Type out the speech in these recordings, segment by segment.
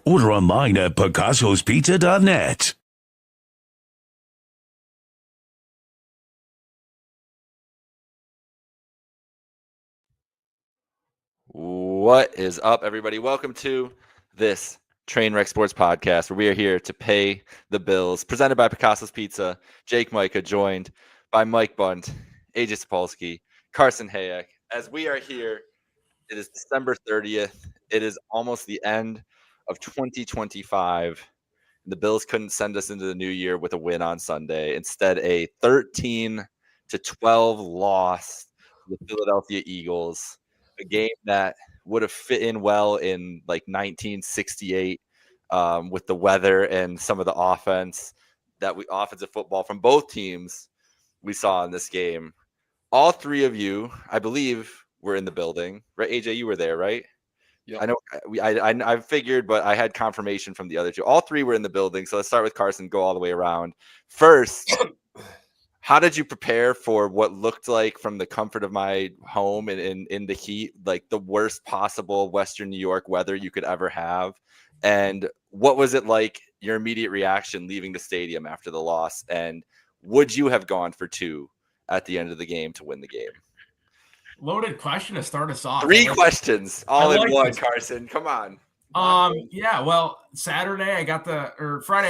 Order online at picassospizza.net. What is up, everybody? Welcome to this Trainwreck Sports Podcast, where we are here to pay the bills. Presented by Picasso's Pizza. Jake Micah, joined by Mike Bunt, AJ Sapolsky, Carson Hayek. As we are here, it is December 30th. It is almost the end of 2025. The Bills couldn't send us into the new year with a win on Sunday. Instead, a 13-12 loss to the Philadelphia Eagles, a game that would have fit in well in like 1968 with the weather and some of the offensive football from both teams we saw in this game. All three of you, I believe, were in the building, right? AJ, you were there, right? Yep. I know I figured, but I had confirmation from the other two. All three were in the building. So let's start with Carson, go all the way around. First, how did you prepare for what looked like, from the comfort of my home and in the heat, like the worst possible Western New York weather you could ever have? And what was it like, your immediate reaction leaving the stadium after the loss? And would you have gone for two at the end of the game to win the game? Loaded question to start us off. Three questions all in one, this. Carson. Come on. Yeah, well, Friday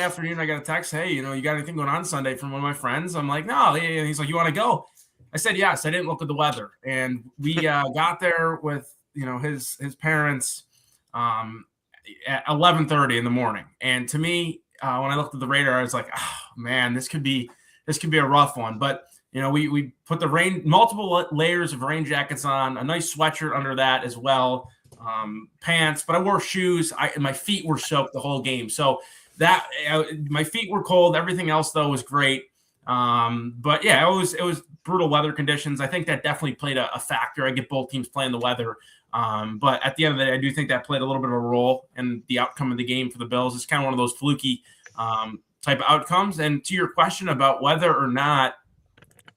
afternoon, I got a text. Hey, you got anything going on Sunday from one of my friends? I'm like, no. And he's like, you want to go? I said, yes. I didn't look at the weather. And we got there with, his parents at 11:30 in the morning. And to me, when I looked at the radar, I was like, oh man, this could be a rough one. But we put multiple layers of rain jackets on, a nice sweatshirt under that as well, pants, but I wore shoes. My feet were soaked the whole game. So that my feet were cold. Everything else though was great. But yeah, it was brutal weather conditions. I think that definitely played a factor. I get both teams playing the weather. But at the end of the day, I do think that played a little bit of a role in the outcome of the game for the Bills. It's kind of one of those fluky type of outcomes. And to your question about whether or not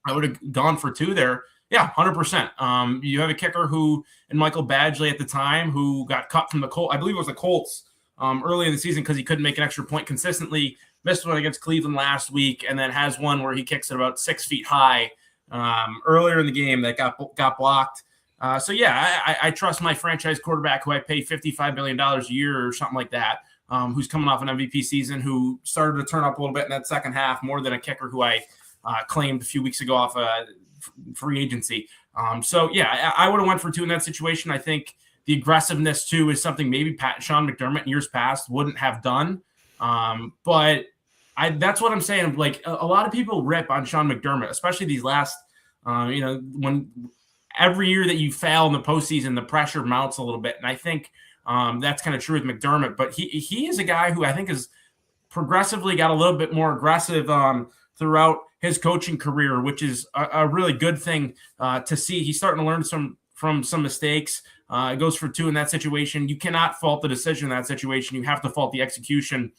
I would have gone for two there. Yeah, 100%. You have a kicker and Michael Badgley at the time, who got cut from the Colts. I believe it was the Colts early in the season because he couldn't make an extra point consistently. Missed one against Cleveland last week, and then has one where he kicks it about 6 feet high earlier in the game that got blocked. So yeah, I trust my franchise quarterback, who I pay $55 million a year or something like that, who's coming off an MVP season, who started to turn up a little bit in that second half, more than a kicker who I claimed a few weeks ago off free agency. So yeah, I would have went for two in that situation. I think the aggressiveness too is something maybe Sean McDermott in years past wouldn't have done. But that's what I'm saying. Like a lot of people rip on Sean McDermott, especially these last, when every year that you fail in the postseason, the pressure mounts a little bit. And I think that's kind of true with McDermott. But he is a guy who I think has progressively got a little bit more aggressive throughout his coaching career, which is a really good thing to see. He's starting to learn from some mistakes. It goes for two in that situation. You cannot fault the decision in that situation. You have to fault the execution.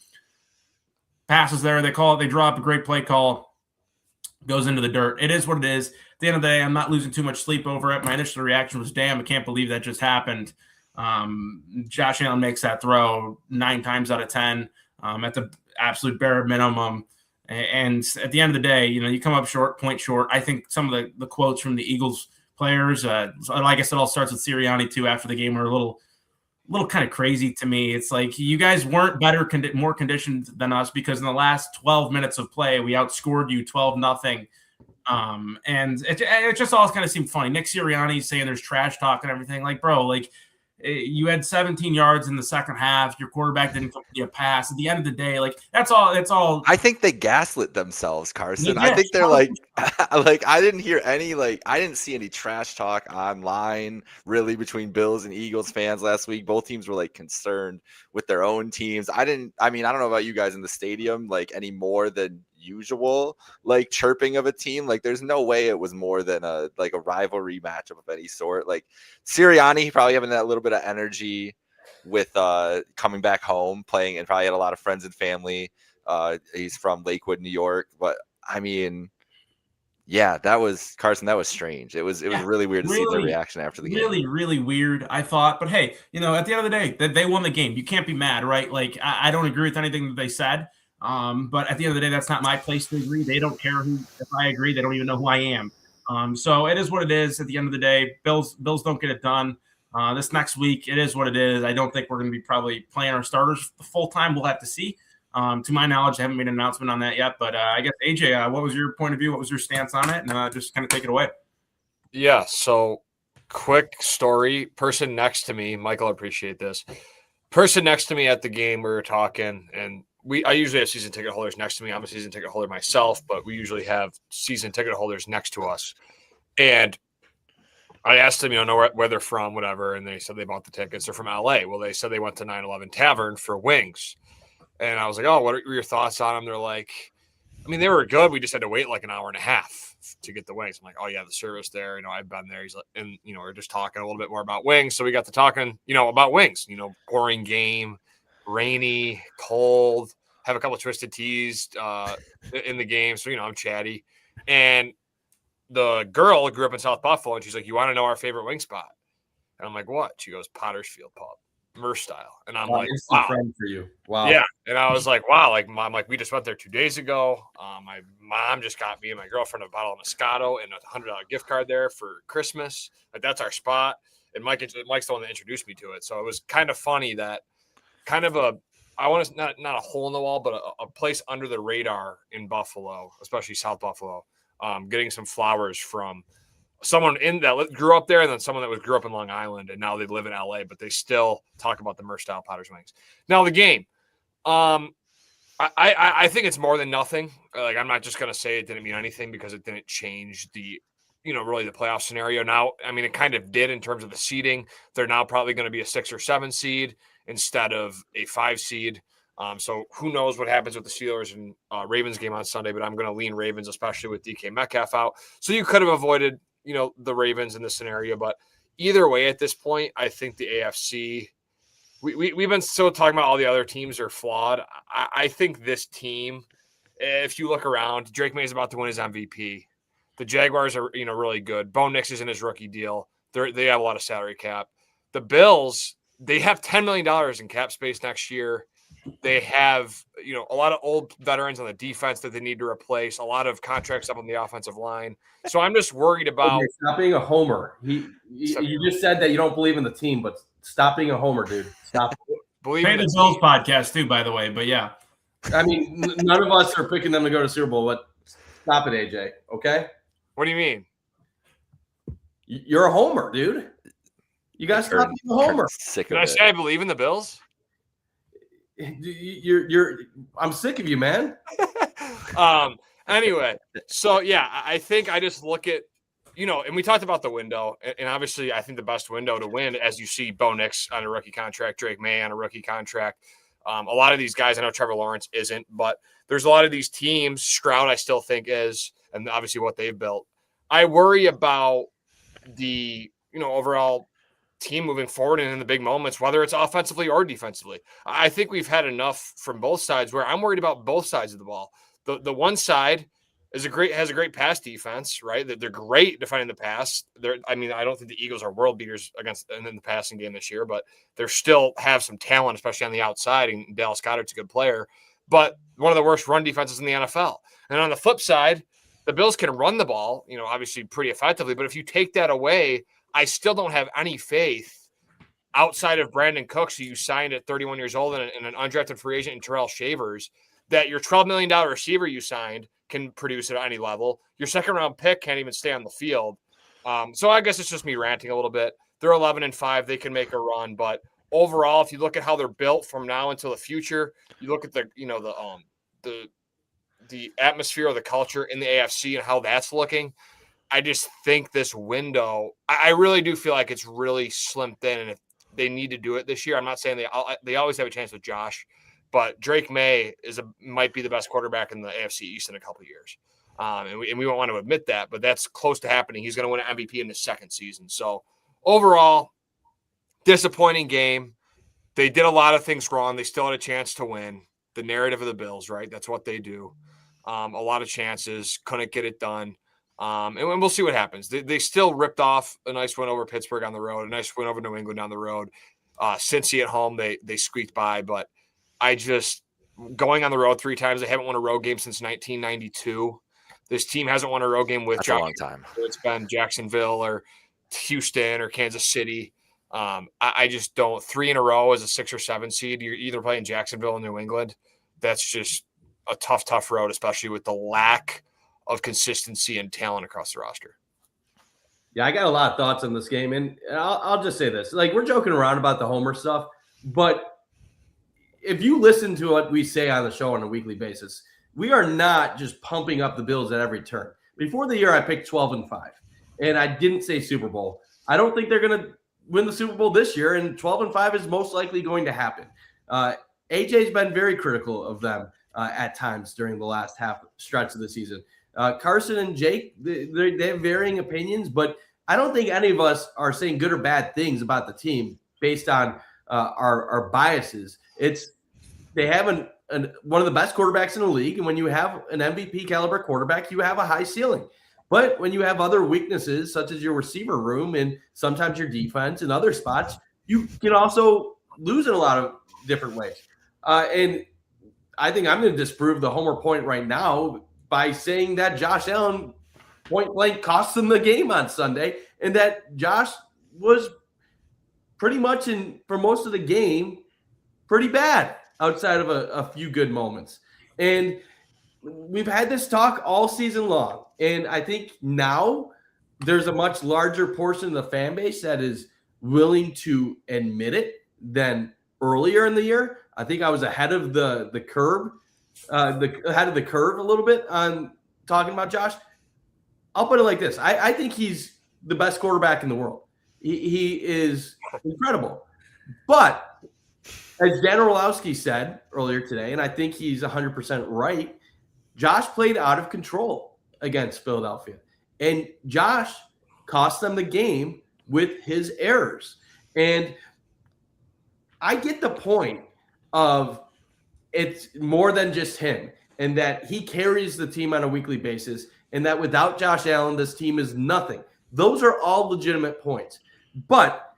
Passes there, they draw up a great play call, goes into the dirt. It is what it is. At the end of the day, I'm not losing too much sleep over it. My initial reaction was, damn, I can't believe that just happened. Josh Allen makes that throw 9 times out of 10 at the absolute bare minimum. And at the end of the day, you come up point short. I think some of the quotes from the Eagles players, like I said, all starts with Sirianni too after the game, are a little kind of crazy to me. It's like, you guys weren't better, more conditioned than us, because in the last 12 minutes of play, we outscored you 12-0. And it just all kind of seemed funny. Nick Sirianni saying there's trash talk and everything. Like, bro, like, you had 17 yards in the second half. Your quarterback didn't complete a pass. At the end of the day, like, that's all. I think they gaslit themselves, Carson. I think they're like I didn't hear any, I didn't see any trash talk online really between Bills and Eagles fans last week. Both teams were concerned with their own teams. I don't know about you guys in the stadium, any more than usual, chirping of a team. There's no way it was more than a rivalry matchup of any sort. Sirianni probably having that little bit of energy with coming back home, playing, and probably had a lot of friends and family. He's from Lakewood, New York, but I mean, Yeah, that was Carson. That was strange. It was really weird to see the reaction after the game. Really, really weird, I thought. But hey, at the end of the day, they won the game. You can't be mad, right? Like, I don't agree with anything that they said. But at the end of the day, that's not my place to agree. They don't care if I agree. They don't even know who I am. So it is what it is. At the end of the day, Bills don't get it done. This next week, it is what it is. I don't think we're going to be probably playing our starters full time. We'll have to see. To my knowledge, I haven't made an announcement on that yet. But I guess, AJ, what was your point of view? What was your stance on it? And just kind of take it away. Yeah, so quick story. Person next to me, Michael, appreciate this. Person next to me at the game, we were talking, and I usually have season ticket holders next to me. I'm a season ticket holder myself, but we usually have season ticket holders next to us. And I asked them, know where they're from, whatever, and they said they bought the tickets. They're from LA. Well, they said they went to 911 Tavern for wings. And I was like, oh, what are your thoughts on them? They're like, I mean, they were good. We just had to wait like an hour and a half to get the wings. I'm like, oh, yeah, the service there. I've been there. He's like, and, we're just talking a little bit more about wings. So we got to talking, about wings, pouring game, rainy, cold, have a couple of twisted teas in the game. So, I'm chatty. And the girl grew up in South Buffalo, and she's like, you want to know our favorite wing spot? And I'm like, what? She goes, Potter's Field Pub. Merce style. And I'm like, wow. Friend for you. Wow. Yeah. And I was like, wow, like mom, like we just went there 2 days ago. My mom just got me and my girlfriend a bottle of Moscato and a $100 gift card there for Christmas. Like that's our spot. And Mike's the one that introduced me to it. So it was kind of funny that kind of I want to not a hole in the wall, but a place under the radar in Buffalo, especially South Buffalo, getting some flowers from someone that grew up there, and then someone that grew up in Long Island, and now they live in LA, but they still talk about the Merce style Potter's wings. Now the game, I think it's more than nothing. Like I'm not just gonna say it didn't mean anything because it didn't change the, really the playoff scenario. Now, I mean, it kind of did in terms of the seeding. They're now probably going to be a 6 or 7 seed instead of a 5 seed. So who knows what happens with the Steelers and Ravens game on Sunday? But I'm going to lean Ravens, especially with DK Metcalf out. So you could have avoided the Ravens in this scenario, but either way, at this point, I think the AFC, we've been still talking about all the other teams are flawed. I think this team, if you look around, Drake May is about to win his MVP. The Jaguars are, really good. Bo Nix is in his rookie deal. They have a lot of salary cap. The Bills, they have $10 million in cap space next year. They have, a lot of old veterans on the defense that they need to replace, a lot of contracts up on the offensive line. So I'm just worried about stop being a homer. You just said that you don't believe in the team, but stop being a homer, dude. Stop. Believe in the Bills podcast too, by the way. But yeah, I mean, none of us are picking them to go to Super Bowl, but stop it, AJ. Okay. What do you mean? You're a homer, dude. You got to stop being a homer. Did I say I believe in the Bills? I'm sick of you, man. Anyway, so yeah, I think I just look at, and we talked about the window, and obviously I think the best window to win, as you see Bo Nix on a rookie contract, Drake May on a rookie contract. A lot of these guys, I know Trevor Lawrence isn't, but there's a lot of these teams. Stroud, I still think is, and obviously what they've built. I worry about the, overall team moving forward and in the big moments, whether it's offensively or defensively. I think we've had enough from both sides where I'm worried about both sides of the ball. The one side has a great pass defense, right? They're great defending the pass. I don't think the Eagles are world beaters in the passing game this year, but they still have some talent, especially on the outside. And Dallas Goedert's a good player, but one of the worst run defenses in the NFL. And on the flip side, the Bills can run the ball, obviously pretty effectively. But if you take that away, I still don't have any faith outside of Brandon Cooks, who you signed at 31 years old and an undrafted free agent in Terrell Shavers, that your $12 million receiver you signed can produce at any level. Your second-round pick can't even stay on the field. So I guess it's just me ranting a little bit. They're 11-5. They can make a run. But overall, if you look at how they're built from now until the future, you look at the atmosphere or the culture in the AFC and how that's looking, I just think this window, I really do feel like it's really slim thin. And if they need to do it this year, I'm not saying they always have a chance with Josh, but Drake May might be the best quarterback in the AFC East in a couple of years. And we don't want to admit that, but that's close to happening. He's going to win an MVP in his second season. So overall, disappointing game. They did a lot of things wrong. They still had a chance to win. The narrative of the Bills, right? That's what they do. A lot of chances, couldn't get it done. And we'll see what happens. They still ripped off a nice win over Pittsburgh on the road, a nice win over New England on the road. Cincy at home, they squeaked by, but I just going on the road 3 times. They haven't won a road game since 1992. This team hasn't won a road game with That's a long time. It's been Jacksonville or Houston or Kansas City. I just don't. 3 in a row as a 6 or 7 seed. You're either playing Jacksonville or New England. That's just a tough road, especially with the lack of consistency and talent across the roster. Yeah, I got a lot of thoughts on this game, and I'll just say this. Like, we're joking around about the homer stuff, but if you listen to what we say on the show on a weekly basis, we are not just pumping up the Bills at every turn. Before the year, I picked 12-5, and I didn't say Super Bowl. I don't think they're going to win the Super Bowl this year, and 12-5 is most likely going to happen. AJ's been very critical of them at times during the last half stretch of the season. Carson and Jake, they have varying opinions, but I don't think any of us are saying good or bad things about the team based on our biases. They have one of the best quarterbacks in the league, and when you have an MVP caliber quarterback, you have a high ceiling. But when you have other weaknesses, such as your receiver room and sometimes your defense and other spots, you can also lose in a lot of different ways. And I think I'm going to disprove the homer point right now by saying that Josh Allen point blank cost them the game on Sunday, and that Josh was pretty much for most of the game pretty bad outside of a few good moments. And we've had this talk all season long, and I think now there's a much larger portion of the fan base that is willing to admit it than earlier in the year. I think I was ahead of the curve, ahead of the curve a little bit on talking about Josh. I'll put it like this. I think he's the best quarterback in the world. He is incredible. But as Dan Orlowski said earlier today, and I think he's 100% right, Josh played out of control against Philadelphia. And Josh cost them the game with his errors. And I get the point of it's more than just him, and that he carries the team on a weekly basis, and that without Josh Allen, this team is nothing. Those are all legitimate points. But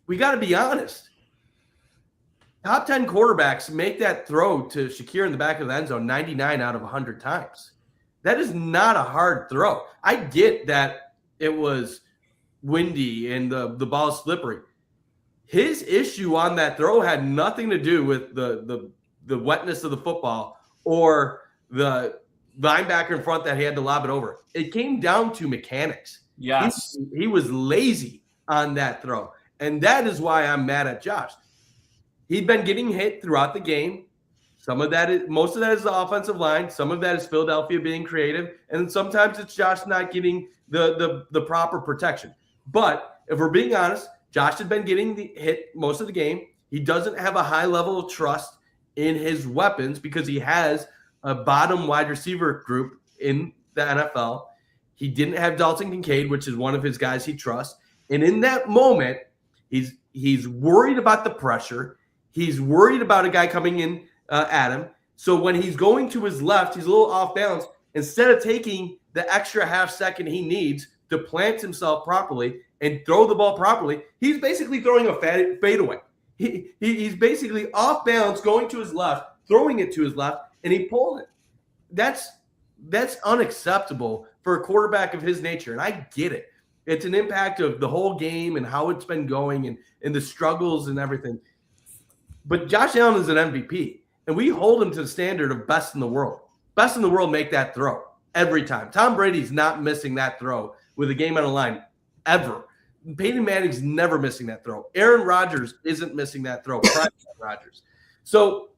we got to be honest. Top 10 quarterbacks make that throw to Shakir in the back of the end zone 99 out of 100 times. That is not a hard throw. I get that it was windy and the ball slippery. His issue on that throw had nothing to do with the wetness of the football or the linebacker in front that he had to lob it over. It came down to mechanics. Yes. He was lazy on that throw. And that is why I'm mad at Josh. He'd been getting hit throughout the game. Most of that is the offensive line. Some of that is Philadelphia being creative. And sometimes it's Josh not getting the proper protection. But if we're being honest, Josh had been getting hit most of the game. He doesn't have a high level of trust in his weapons because he has a bottom wide receiver group in the NFL. He didn't have Dalton Kincaid, which is one of his guys he trusts. And in that moment, he's worried about the pressure. He's worried about a guy coming in at him. So when he's going to his left, he's a little off balance. Instead of taking the extra half second he needs to plant himself properly and throw the ball properly, he's basically throwing a fadeaway. He's basically off balance, going to his left, throwing it to his left, and he pulled it. That's unacceptable for a quarterback of his nature, and I get it. It's an impact of the whole game and how it's been going and the struggles and everything. But Josh Allen is an MVP, and we hold him to the standard of best in the world. Best in the world make that throw every time. Tom Brady's not missing that throw with a game on the line ever. Peyton Manning's never missing that throw. Aaron Rodgers isn't missing that throw. Aaron Rodgers. So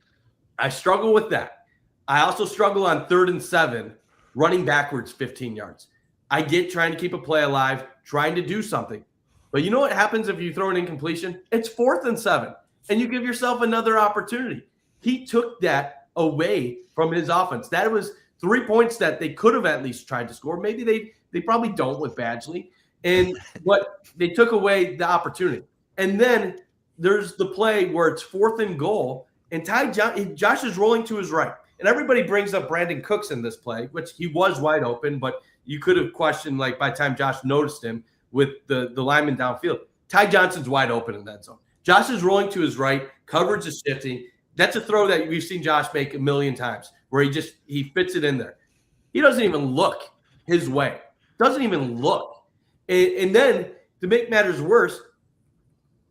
I struggle with that. I also struggle on 3rd and 7, running backwards 15 yards. I get trying to keep a play alive, trying to do something. But you know what happens if you throw an incompletion? It's 4th and 7, and you give yourself another opportunity. He took that away from his offense. That was 3 points that they could have at least tried to score. Maybe they probably don't with Badgley. But they took away the opportunity. And then there's the play where it's 4th and goal, and Josh is rolling to his right. And everybody brings up Brandon Cooks in this play, which he was wide open, but you could have questioned, like, by the time Josh noticed him with the lineman downfield. Ty Johnson's wide open in that zone. Josh is rolling to his right. Coverage is shifting. That's a throw that we've seen Josh make a million times where he fits it in there. He doesn't even look his way. Doesn't even look. And then to make matters worse,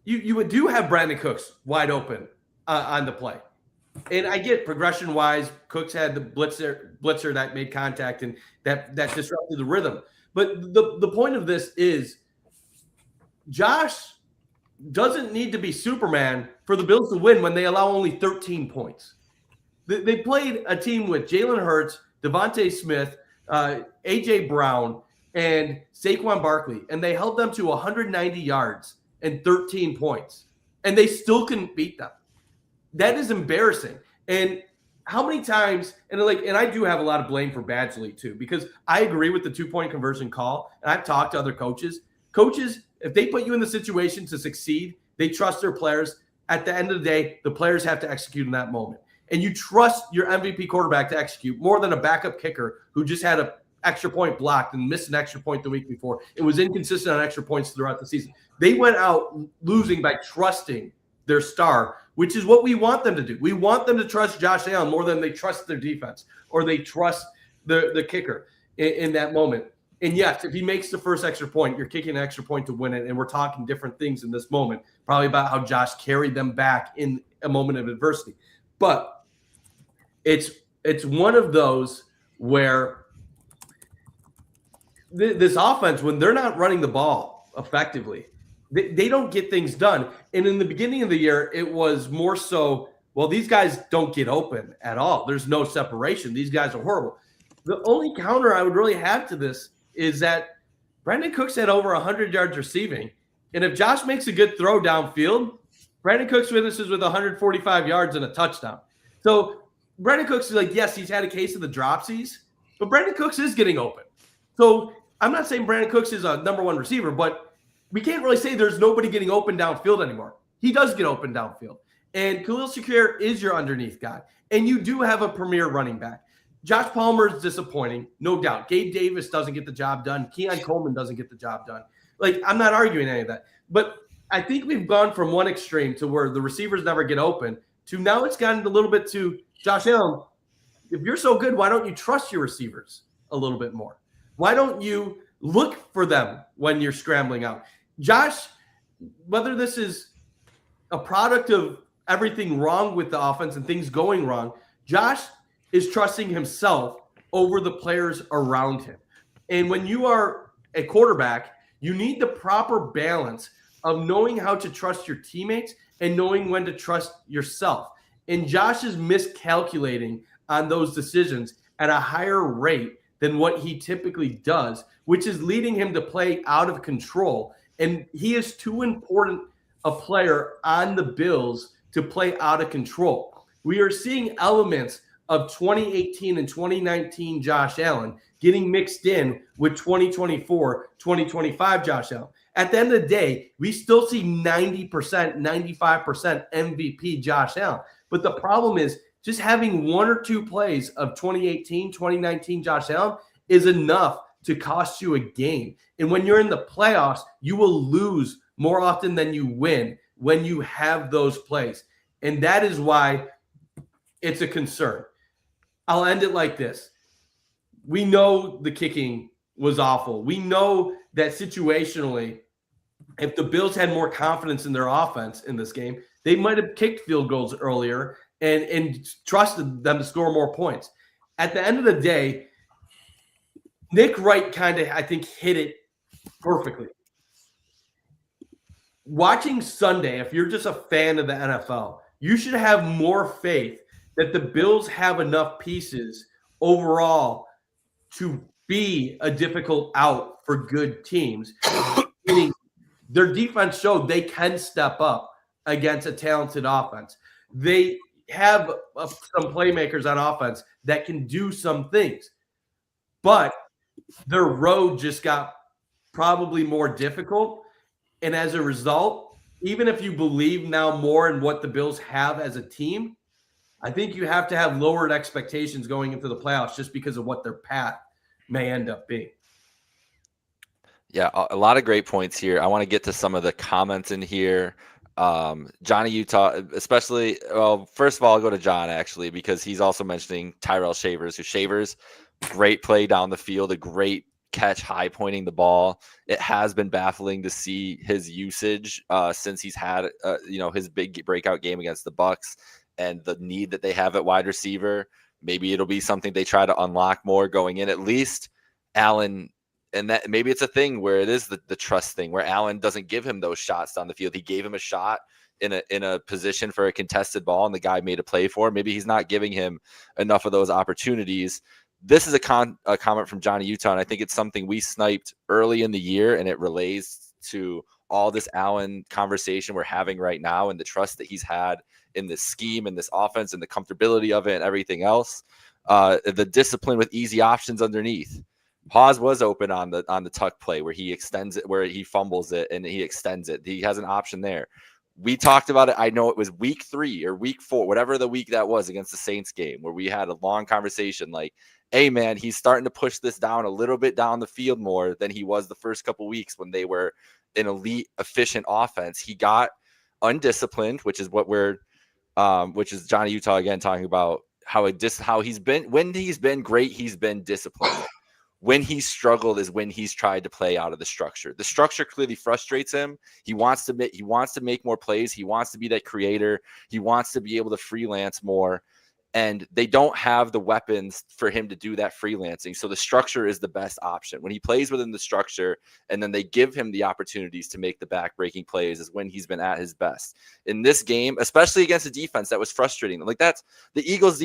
you do have Brandon Cooks wide open on the play. And I get progression-wise, Cooks had the blitzer that made contact and that disrupted the rhythm. But the point of this is Josh doesn't need to be Superman for the Bills to win when they allow only 13 points. They played a team with Jalen Hurts, Devontae Smith, A.J. Brown, and Saquon Barkley, and they held them to 190 yards and 13 points, and they still couldn't beat them. That is embarrassing. And how many times, and I do have a lot of blame for Badgley too, because I agree with the 2-point conversion call, and I've talked to other coaches. Coaches, if they put you in the situation to succeed, they trust their players. At the end of the day, the players have to execute in that moment. And you trust your MVP quarterback to execute more than a backup kicker who just had an extra point blocked and missed an extra point the week before. It was inconsistent on extra points throughout the season. They went out losing by trusting their star, which is what we want them to do. We want them to trust Josh Allen more than they trust their defense or they trust the kicker in that moment. And yes, if he makes the first extra point, you're kicking an extra point to win it. And we're talking different things in this moment, probably about how Josh carried them back in a moment of adversity. But it's one of those where this offense, when they're not running the ball effectively, they don't get things done. And in the beginning of the year, it was more so, well, these guys don't get open at all. There's no separation. These guys are horrible. The only counter I would really have to this is that Brandon Cooks had over 100 yards receiving. And if Josh makes a good throw downfield, Brandon Cooks finishes with 145 yards and a touchdown. So Brandon Cooks is like, yes, he's had a case of the dropsies, but Brandon Cooks is getting open. So I'm not saying Brandon Cooks is a number one receiver, but we can't really say there's nobody getting open downfield anymore. He does get open downfield. And Khalil Shakir is your underneath guy. And you do have a premier running back. Josh Palmer is disappointing, no doubt. Gabe Davis doesn't get the job done. Keon Coleman doesn't get the job done. Like, I'm not arguing any of that. But I think we've gone from one extreme to where the receivers never get open to now it's gotten a little bit to Josh Allen. If you're so good, why don't you trust your receivers a little bit more? Why don't you look for them when you're scrambling out? Josh, whether this is a product of everything wrong with the offense and things going wrong, Josh is trusting himself over the players around him. And when you are a quarterback, you need the proper balance of knowing how to trust your teammates and knowing when to trust yourself. And Josh is miscalculating on those decisions at a higher rate than what he typically does, which is leading him to play out of control. And he is too important a player on the Bills to play out of control. We are seeing elements of 2018 and 2019 Josh Allen getting mixed in with 2024, 2025 Josh Allen. At the end of the day, we still see 90%, 95% MVP Josh Allen. But the problem is just having one or two plays of 2018, 2019 Josh Allen is enough to cost you a game. And when you're in the playoffs, you will lose more often than you win when you have those plays. And that is why it's a concern. I'll end it like this. We know the kicking was awful. We know that situationally, if the Bills had more confidence in their offense in this game, they might have kicked field goals earlier and trusted them to score more points. At the end of the day, Nick Wright kind of, I think, hit it perfectly. Watching Sunday, if you're just a fan of the NFL, you should have more faith that the Bills have enough pieces overall to be a difficult out for good teams. Meaning their defense showed they can step up against a talented offense. They have some playmakers on offense that can do some things, but their road just got probably more difficult. And as a result, even if you believe now more in what the Bills have as a team, I think you have to have lowered expectations going into the playoffs just because of what their path may end up being. Yeah, a lot of great points here. I want to get to some of the comments in here. Johnny Utah, especially. Well, first of all, I'll go to John actually because he's also mentioning Tyrell Shavers. Who Shavers, great play down the field, a great catch, high pointing the ball. It has been baffling to see his usage since he's had his big breakout game against the Bucks and the need that they have at wide receiver. Maybe it'll be something they try to unlock more going in. At least Allen. And that maybe it's a thing where it is the trust thing where Allen doesn't give him those shots down the field. He gave him a shot in a position for a contested ball and the guy made a play for him. Maybe he's not giving him enough of those opportunities. This is a comment from Johnny Utah, and I think it's something we sniped early in the year, and it relates to all this Allen conversation we're having right now and the trust that he's had in this scheme and this offense and the comfortability of it and everything else. The discipline with easy options underneath. Hawes was open on the tuck play where he extends it, where he fumbles it and he extends it. He has an option there. We talked about it. I know it was week 3 or week 4, whatever the week that was against the Saints game, where we had a long conversation like, hey, man, he's starting to push this down a little bit down the field more than he was the first couple weeks when they were an elite, efficient offense. He got undisciplined, which is which is Johnny Utah again talking about how he's been when he's been great, he's been disciplined. When he's struggled is when he's tried to play out of the structure. The structure clearly frustrates him. He wants to make more plays. He wants to be that creator. He wants to be able to freelance more. And they don't have the weapons for him to do that freelancing. So the structure is the best option. When he plays within the structure and then they give him the opportunities to make the back-breaking plays is when he's been at his best. In this game, especially against a defense that was frustrating. Like that's the Eagles,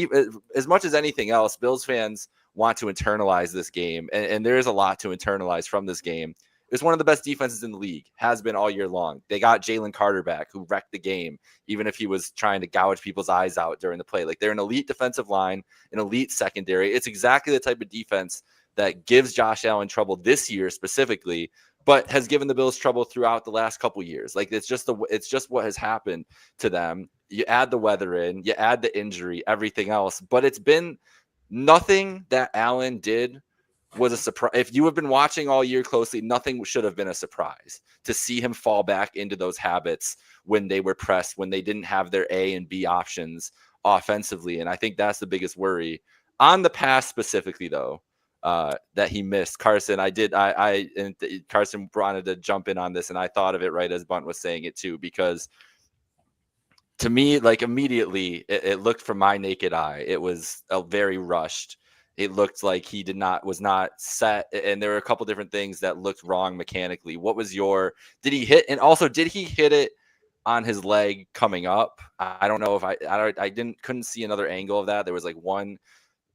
as much as anything else, Bills fans want to internalize this game. And there is a lot to internalize from this game. It's one of the best defenses in the league, has been all year long. They got Jalen Carter back, who wrecked the game, even if he was trying to gouge people's eyes out during the play. Like they're an elite defensive line, an elite secondary. It's exactly the type of defense that gives Josh Allen trouble this year specifically, but has given the Bills trouble throughout the last couple years. Like it's just what has happened to them. You add the weather in, you add the injury, everything else, but it's been nothing that Allen did was a surprise. If you have been watching all year closely, nothing should have been a surprise to see him fall back into those habits when they were pressed, when they didn't have their A and B options offensively. And I think that's the biggest worry on the pass specifically, though, that he missed. Carson, Carson wanted to jump in on this, and I thought of it right as Bunt was saying it too, because to me, like immediately, it looked from my naked eye, it was a very rushed. It looked like he was not set. And there were a couple different things that looked wrong mechanically. What was did he hit? And also, did he hit it on his leg coming up? I don't know if couldn't see another angle of that. There was like one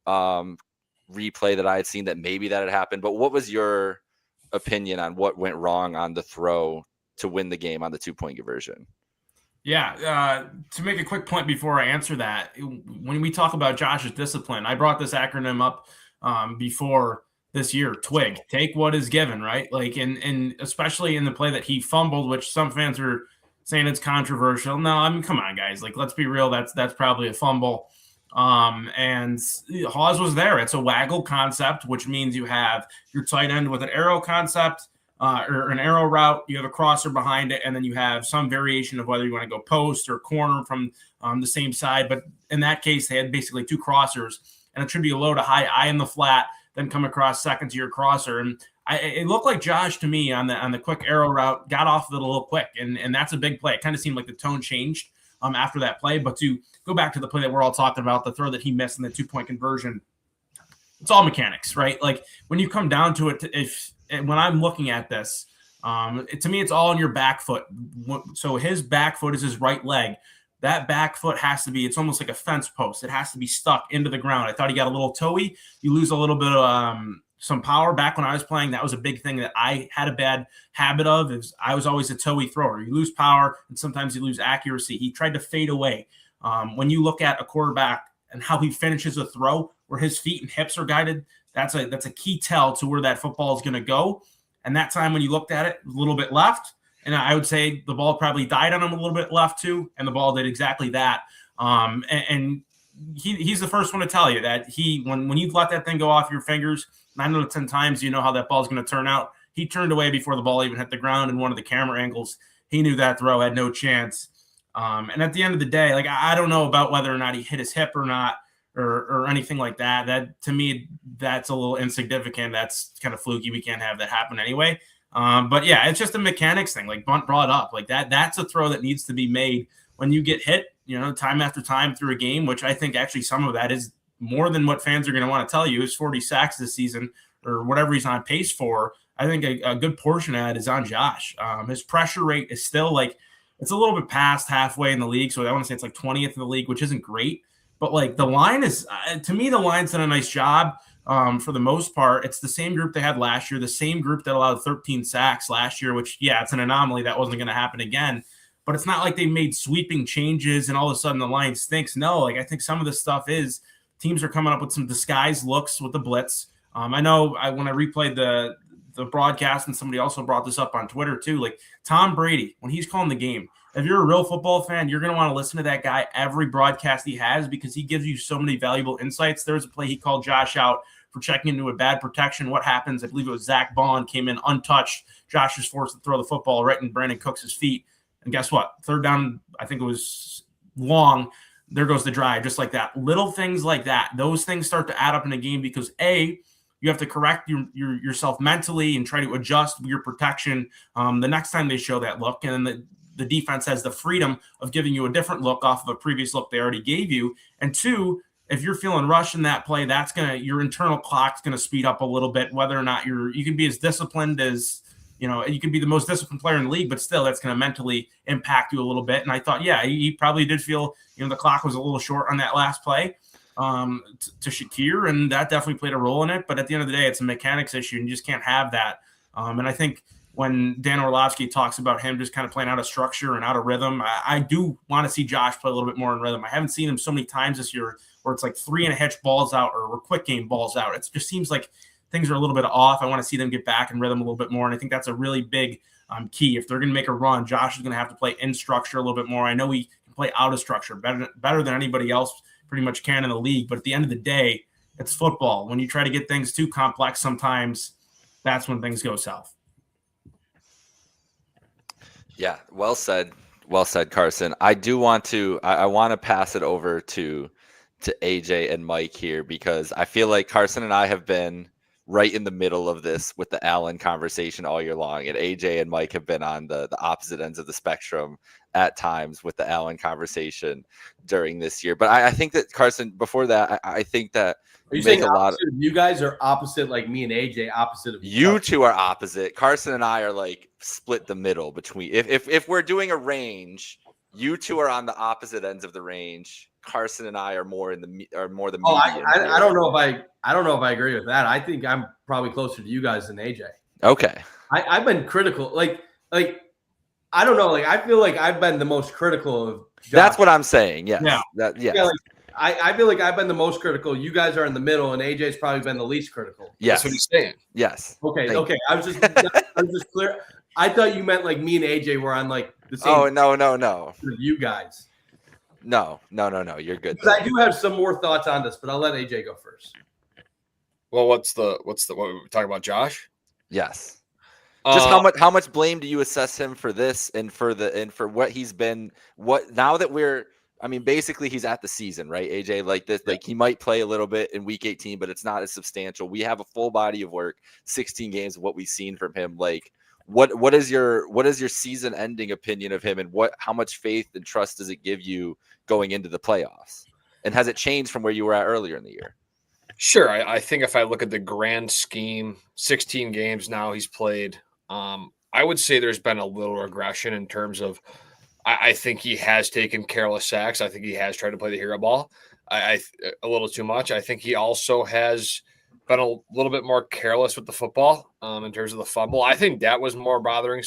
replay that I had seen that maybe that had happened. But what was your opinion on what went wrong on the throw to win the game on the 2-point conversion? Yeah, to make a quick point before I answer that, when we talk about Josh's discipline, I brought this acronym up before this year, TWIG, take what is given, right? Like, and especially in the play that he fumbled, which some fans are saying it's controversial. No, I mean, come on, guys. Like, let's be real. That's probably a fumble. And Hawes was there. It's a waggle concept, which means you have your tight end with an arrow concept, or an arrow route, you have a crosser behind it, and then you have some variation of whether you want to go post or corner from the same side. But in that case, they had basically 2 crossers, and it should be a low to high eye in the flat, then come across second to your crosser. And it looked like Josh to me on the quick arrow route got off of it a little quick, and that's a big play. It kind of seemed like the tone changed after that play. But to go back to the play that we're all talking about, the throw that he missed in the 2-point conversion, it's all mechanics, right? Like when you come down to it, when I'm looking at this, to me, it's all on your back foot. So his back foot is his right leg. That back foot has to be, it's almost like a fence post. It has to be stuck into the ground. I thought he got a little toey. You lose a little bit of some power. Back when I was playing, that was a big thing that I had a bad habit of. I was always a toey thrower. You lose power, and sometimes you lose accuracy. He tried to fade away. When you look at a quarterback and how he finishes a throw, where his feet and hips are guided, that's a key tell to where that football is going to go. And that time when you looked at it, a little bit left. And I would say the ball probably died on him a little bit left too. And the ball did exactly that. And he's the first one to tell you that when you let that thing go off your fingers, 9 out of 10 times, you know how that ball is going to turn out. he turned away before the ball even hit the ground. In one of the camera angles, he knew that throw had no chance. And at the end of the day, like, I don't know about whether or not he hit his hip or not, or anything like that. That, to me, that's a little insignificant. That's kind of fluky. We can't have that happen anyway. But yeah, it's just a mechanics thing. Like Bunt brought up, like that's a throw that needs to be made when you get hit, time after time through a game, which I think actually some of that is more than what fans are going to want to tell you is 40 sacks this season or whatever he's on pace for. I think a good portion of that is on Josh. His pressure rate is still like, it's a little bit past halfway in the league. So I want to say it's like 20th in the league, which isn't great. But like the line is, to me, the line's done a nice job for the most part. It's the same group they had last year, the same group that allowed 13 sacks last year, which, yeah, it's an anomaly. That wasn't going to happen again. But it's not like they made sweeping changes and all of a sudden the line stinks. No, like I think some of the stuff is teams are coming up with some disguised looks with the blitz. I know when I replayed the broadcast, and somebody also brought this up on Twitter too, like Tom Brady, when he's calling the game, if you're a real football fan, you're going to want to listen to that guy every broadcast he has because he gives you so many valuable insights. There was a play he called Josh out for checking into a bad protection. What happens? I believe it was Zach Bond came in untouched. Josh was forced to throw the football right in Brandon Cooks' feet. And guess what? Third down, I think it was long. There goes the drive, just like that. Little things like that. Those things start to add up in a game because, A, you have to correct yourself mentally and try to adjust your protection the next time they show that look. And then the defense has the freedom of giving you a different look off of a previous look they already gave you. And 2, if you're feeling rushed in that play, your internal clock's going to speed up a little bit, whether or not you can be as disciplined as, you can be the most disciplined player in the league, but still that's going to mentally impact you a little bit. And I thought, yeah, he probably did feel, the clock was a little short on that last play to Shakir, and that definitely played a role in it. But at the end of the day, it's a mechanics issue, and you just can't have that. And I think when Dan Orlovsky talks about him just kind of playing out of structure and out of rhythm, I do want to see Josh play a little bit more in rhythm. I haven't seen him so many times this year where it's like 3 and a hitch balls out or quick game balls out. It just seems like things are a little bit off. I want to see them get back in rhythm a little bit more. And I think that's a really big key. If they're going to make a run, Josh is going to have to play in structure a little bit more. I know he can play out of structure better than anybody else pretty much can in the league. But at the end of the day, it's football. When you try to get things too complex, sometimes that's when things go south. Yeah, well said, Carson. I do want to I want to pass it over to AJ and Mike here because I feel like Carson and I have been right in the middle of this with the Allen conversation all year long, and AJ and Mike have been on the opposite ends of the spectrum at times with the Allen conversation during this year. But I think that Carson, before that, I think that are you saying a lot of you guys are opposite, like me and AJ, opposite of you two are opposite. Carson and I are like split the middle between. If we're doing a range, you two are on the opposite ends of the range. Carson and I are more in the medium. I don't know if I agree with that. I think I'm probably closer to you guys than AJ. Okay. I've been critical, like I don't know, like I feel like I've been the most critical of Josh. That's what I'm saying. Yes. Yeah. Yeah. Like, I feel like I've been the most critical. You guys are in the middle, and AJ's probably been the least critical. Yes. That's what he's saying. Yes. Okay. I was just clear. I thought you meant like me and AJ were on like the same. Oh no. You guys. No. You're good. Because I do have some more thoughts on this, but I'll let AJ go first. Well, what we talking about, Josh? Yes. Just how much blame do you assess him for this and for what he's been? Now that basically he's at the season, right? AJ, like this, like he might play a little bit in week 18, but it's not as substantial. We have a full body of work, 16 games of what we've seen from him. Like, what is your season ending opinion of him, and how much faith and trust does it give you going into the playoffs? And has it changed from where you were at earlier in the year? Sure. I think if I look at the grand scheme, 16 games now he's played. I would say there's been a little regression in terms of I think he has taken careless sacks. I think he has tried to play the hero ball a little too much. I think he also has been a little bit more careless with the football in terms of the fumble. I think that was more bothering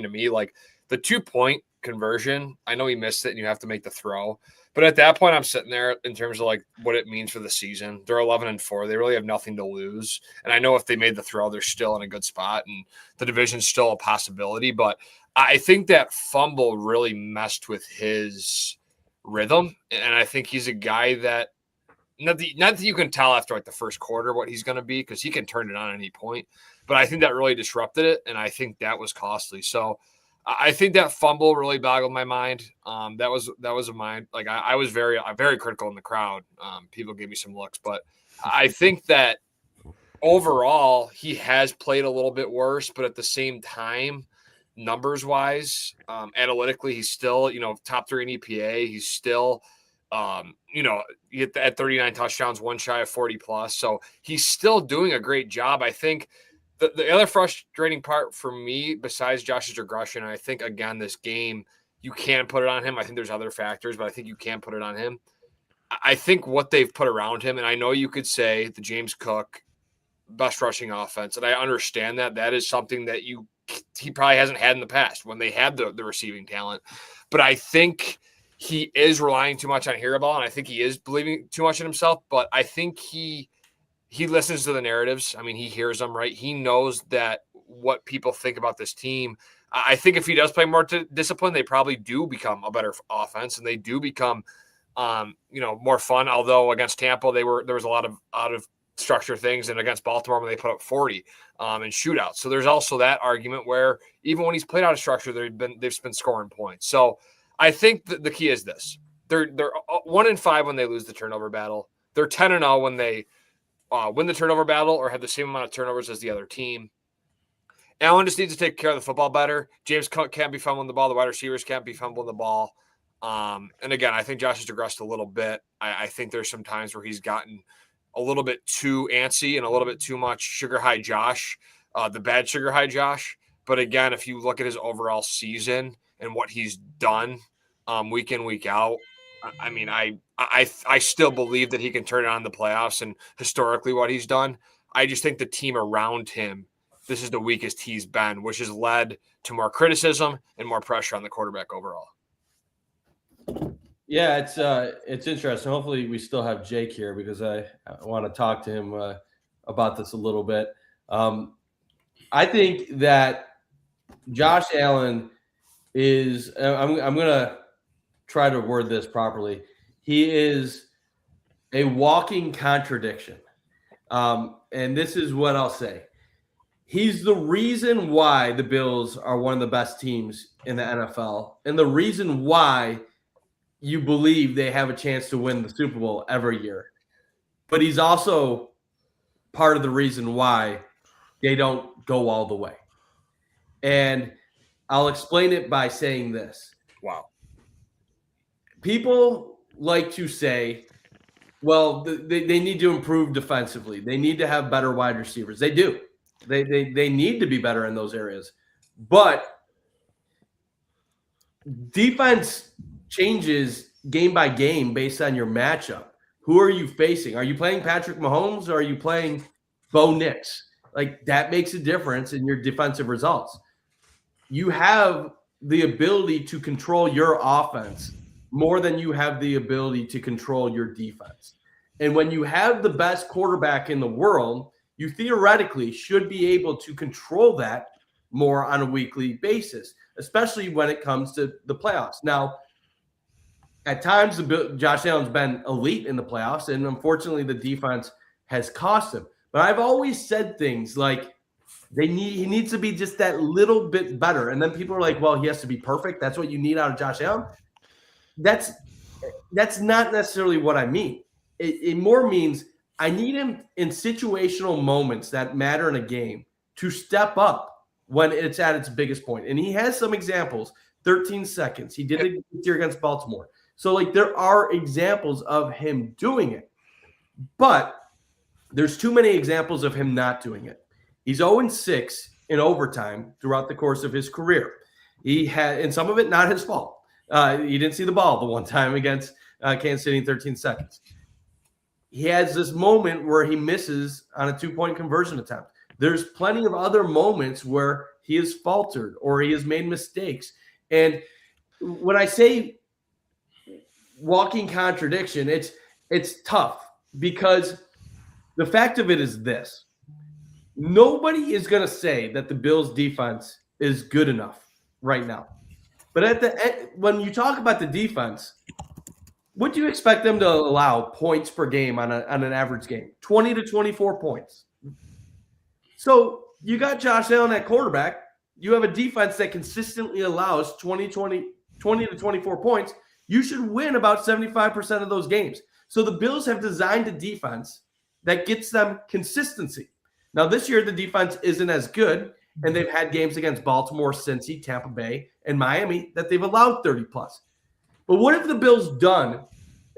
to me. Like the 2-point conversion, I know he missed it and you have to make the throw. But at that point, I'm sitting there in terms of like what it means for the season. They're 11-4. They really have nothing to lose. And I know if they made the throw, they're still in a good spot and the division's still a possibility. But I think that fumble really messed with his rhythm. And I think he's a guy that, not that you can tell after like the first quarter what he's going to be, because he can turn it on at any point. But I think that really disrupted it, and I think that was costly. So I think that fumble really boggled my mind. That was a mind. Like I was very critical in the crowd. People gave me some looks, but I think that overall he has played a little bit worse. But at the same time, numbers wise, analytically, he's still top 3 in EPA. He's still at 39 touchdowns, one shy of 40 plus. So he's still doing a great job. I think. The other frustrating part for me, besides Josh's regression, and I think, again, this game, you can put it on him. I think there's other factors, but I think you can put it on him. I think what they've put around him, and I know you could say the James Cook best rushing offense, and I understand that is something that he probably hasn't had in the past when they had the receiving talent. But I think he is relying too much on Hariball, and I think he is believing too much in himself, but I think he listens to the narratives. I mean, he hears them, right? He knows that what people think about this team. I think if he does play more discipline, they probably do become a better offense, and they do become, more fun. Although against Tampa, there was a lot of out of structure things, and against Baltimore when they put up 40 in shootouts. So there's also that argument where even when he's played out of structure, they've been scoring points. So I think the key is this: they're 1-5 when they lose the turnover battle. They're 10-0 when they win the turnover battle or have the same amount of turnovers as the other team. Allen just needs to take care of the football better. James Cook can't be fumbling the ball. The wide receivers can't be fumbling the ball. And again, I think Josh has regressed a little bit. I think there's some times where he's gotten a little bit too antsy and a little bit too much sugar high Josh, the bad sugar high Josh. But again, if you look at his overall season and what he's done week in, week out, I mean, I still believe that he can turn it on in the playoffs, and historically what he's done. I just think the team around him, this is the weakest he's been, which has led to more criticism and more pressure on the quarterback overall. Yeah, it's interesting. Hopefully we still have Jake here because I want to talk to him about this a little bit. I think that Josh Allen is I'm going to try to word this properly. He is a walking contradiction. And this is what I'll say. He's the reason why the Bills are one of the best teams in the NFL, and the reason why you believe they have a chance to win the Super Bowl every year. But he's also part of the reason why they don't go all the way. And I'll explain it by saying this. Wow. People like to say, well, they need to improve defensively. They need to have better wide receivers. They do. They need to be better in those areas. But defense changes game by game based on your matchup. Who are you facing? Are you playing Patrick Mahomes or are you playing Bo Nix? Like, that makes a difference in your defensive results. You have the ability to control your offense more than you have the ability to control your defense. And when you have the best quarterback in the world, you theoretically should be able to control that more on a weekly basis, especially when it comes to the playoffs. Now, at times, Josh Allen's been elite in the playoffs, and unfortunately, the defense has cost him. But I've always said things like he needs to be just that little bit better. And then people are like, well, he has to be perfect. That's what you need out of Josh Allen. That's not necessarily what I mean. It more means I need him in situational moments that matter in a game to step up when it's at its biggest point. And he has some examples. 13 seconds. He did it this year against Baltimore. So, like, there are examples of him doing it. But there's too many examples of him not doing it. He's 0-6 in overtime throughout the course of his career. He had, and some of it not his fault. He didn't see the ball the one time against Kansas City in 13 seconds. He has this moment where he misses on a 2-point conversion attempt. There's plenty of other moments where he has faltered or he has made mistakes. And when I say walking contradiction, it's tough because the fact of it is this. Nobody is going to say that the Bills' defense is good enough right now. But at the end, when you talk about the defense, What do you expect them to allow points per game on an average game? 20 to 24 points. So you got Josh Allen at quarterback. You have a defense that consistently allows 20 to 24 points. You should win about 75% of those games. So the Bills have designed a defense that gets them consistency. Now, this year, the defense isn't as good, and they've had games against Baltimore, Cincy, Tampa Bay, and Miami that they've allowed 30-plus. But what have the Bills done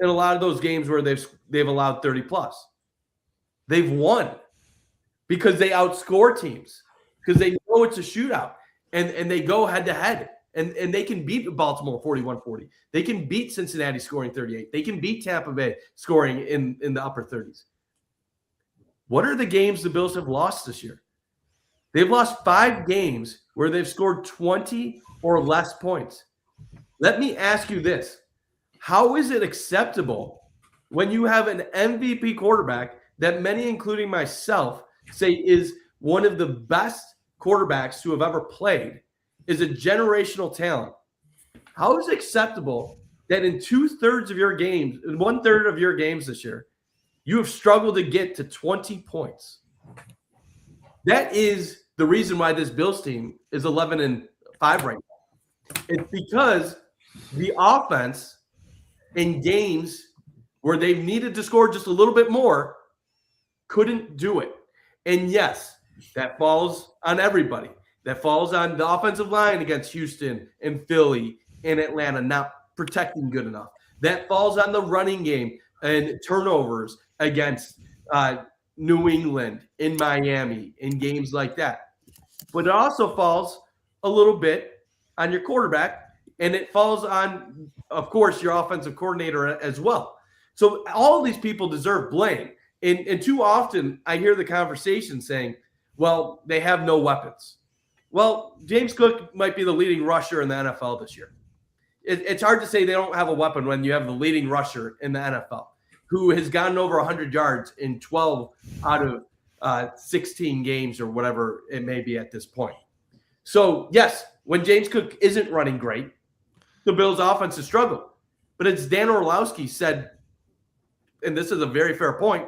in a lot of those games where they've allowed 30-plus? They've won because they outscore teams, because they know it's a shootout, and they go head-to-head. And they can beat Baltimore 41-40. They can beat Cincinnati scoring 38. They can beat Tampa Bay scoring in the upper 30s. What are the games the Bills have lost this year? They've lost 5 games where they've scored 20 or less points. Let me ask you this. How is it acceptable when you have an MVP quarterback that many, including myself, say is one of the best quarterbacks to have ever played, is a generational talent? How is it acceptable that in 2/3 of your games, in 1/3 of your games this year, you have struggled to get to 20 points? That is the reason why this Bills team is 11-5 right now. It's because the offense in games where they've needed to score just a little bit more couldn't do it. And yes, that falls on everybody. That falls on the offensive line against Houston and Philly and Atlanta not protecting good enough. That falls on the running game and turnovers against New England, in Miami, in games like that. But it also falls a little bit on your quarterback, and it falls on, of course, your offensive coordinator as well. So all of these people deserve blame. And too often I hear the conversation saying, well, they have no weapons. Well, James Cook might be the leading rusher in the NFL this year. It's hard to say they don't have a weapon when you have the leading rusher in the NFL, who has gotten over 100 yards in 12 out of 16 games or whatever it may be at this point. So, yes, when James Cook isn't running great, the Bills' offense has struggled. But as Dan Orlowski said, and this is a very fair point,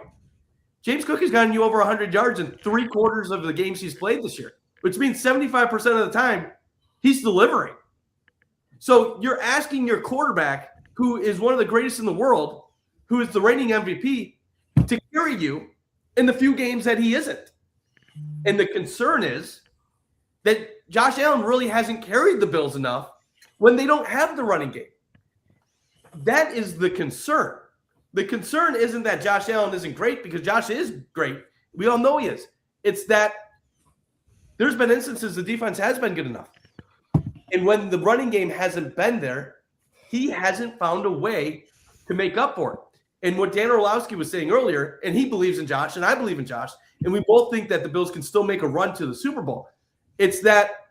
James Cook has gotten you over 100 yards in 3/4 of the games he's played this year, which means 75% of the time he's delivering. So you're asking your quarterback, who is one of the greatest in the world, who is the reigning MVP, to carry you in the few games that he isn't. And the concern is that Josh Allen really hasn't carried the Bills enough when they don't have the running game. That is the concern. The concern isn't that Josh Allen isn't great, because Josh is great. We all know he is. It's that there's been instances the defense has been good enough. And when the running game hasn't been there, he hasn't found a way to make up for it. And what Dan Orlowski was saying earlier, and he believes in Josh, and I believe in Josh, and we both think that the Bills can still make a run to the Super Bowl. It's that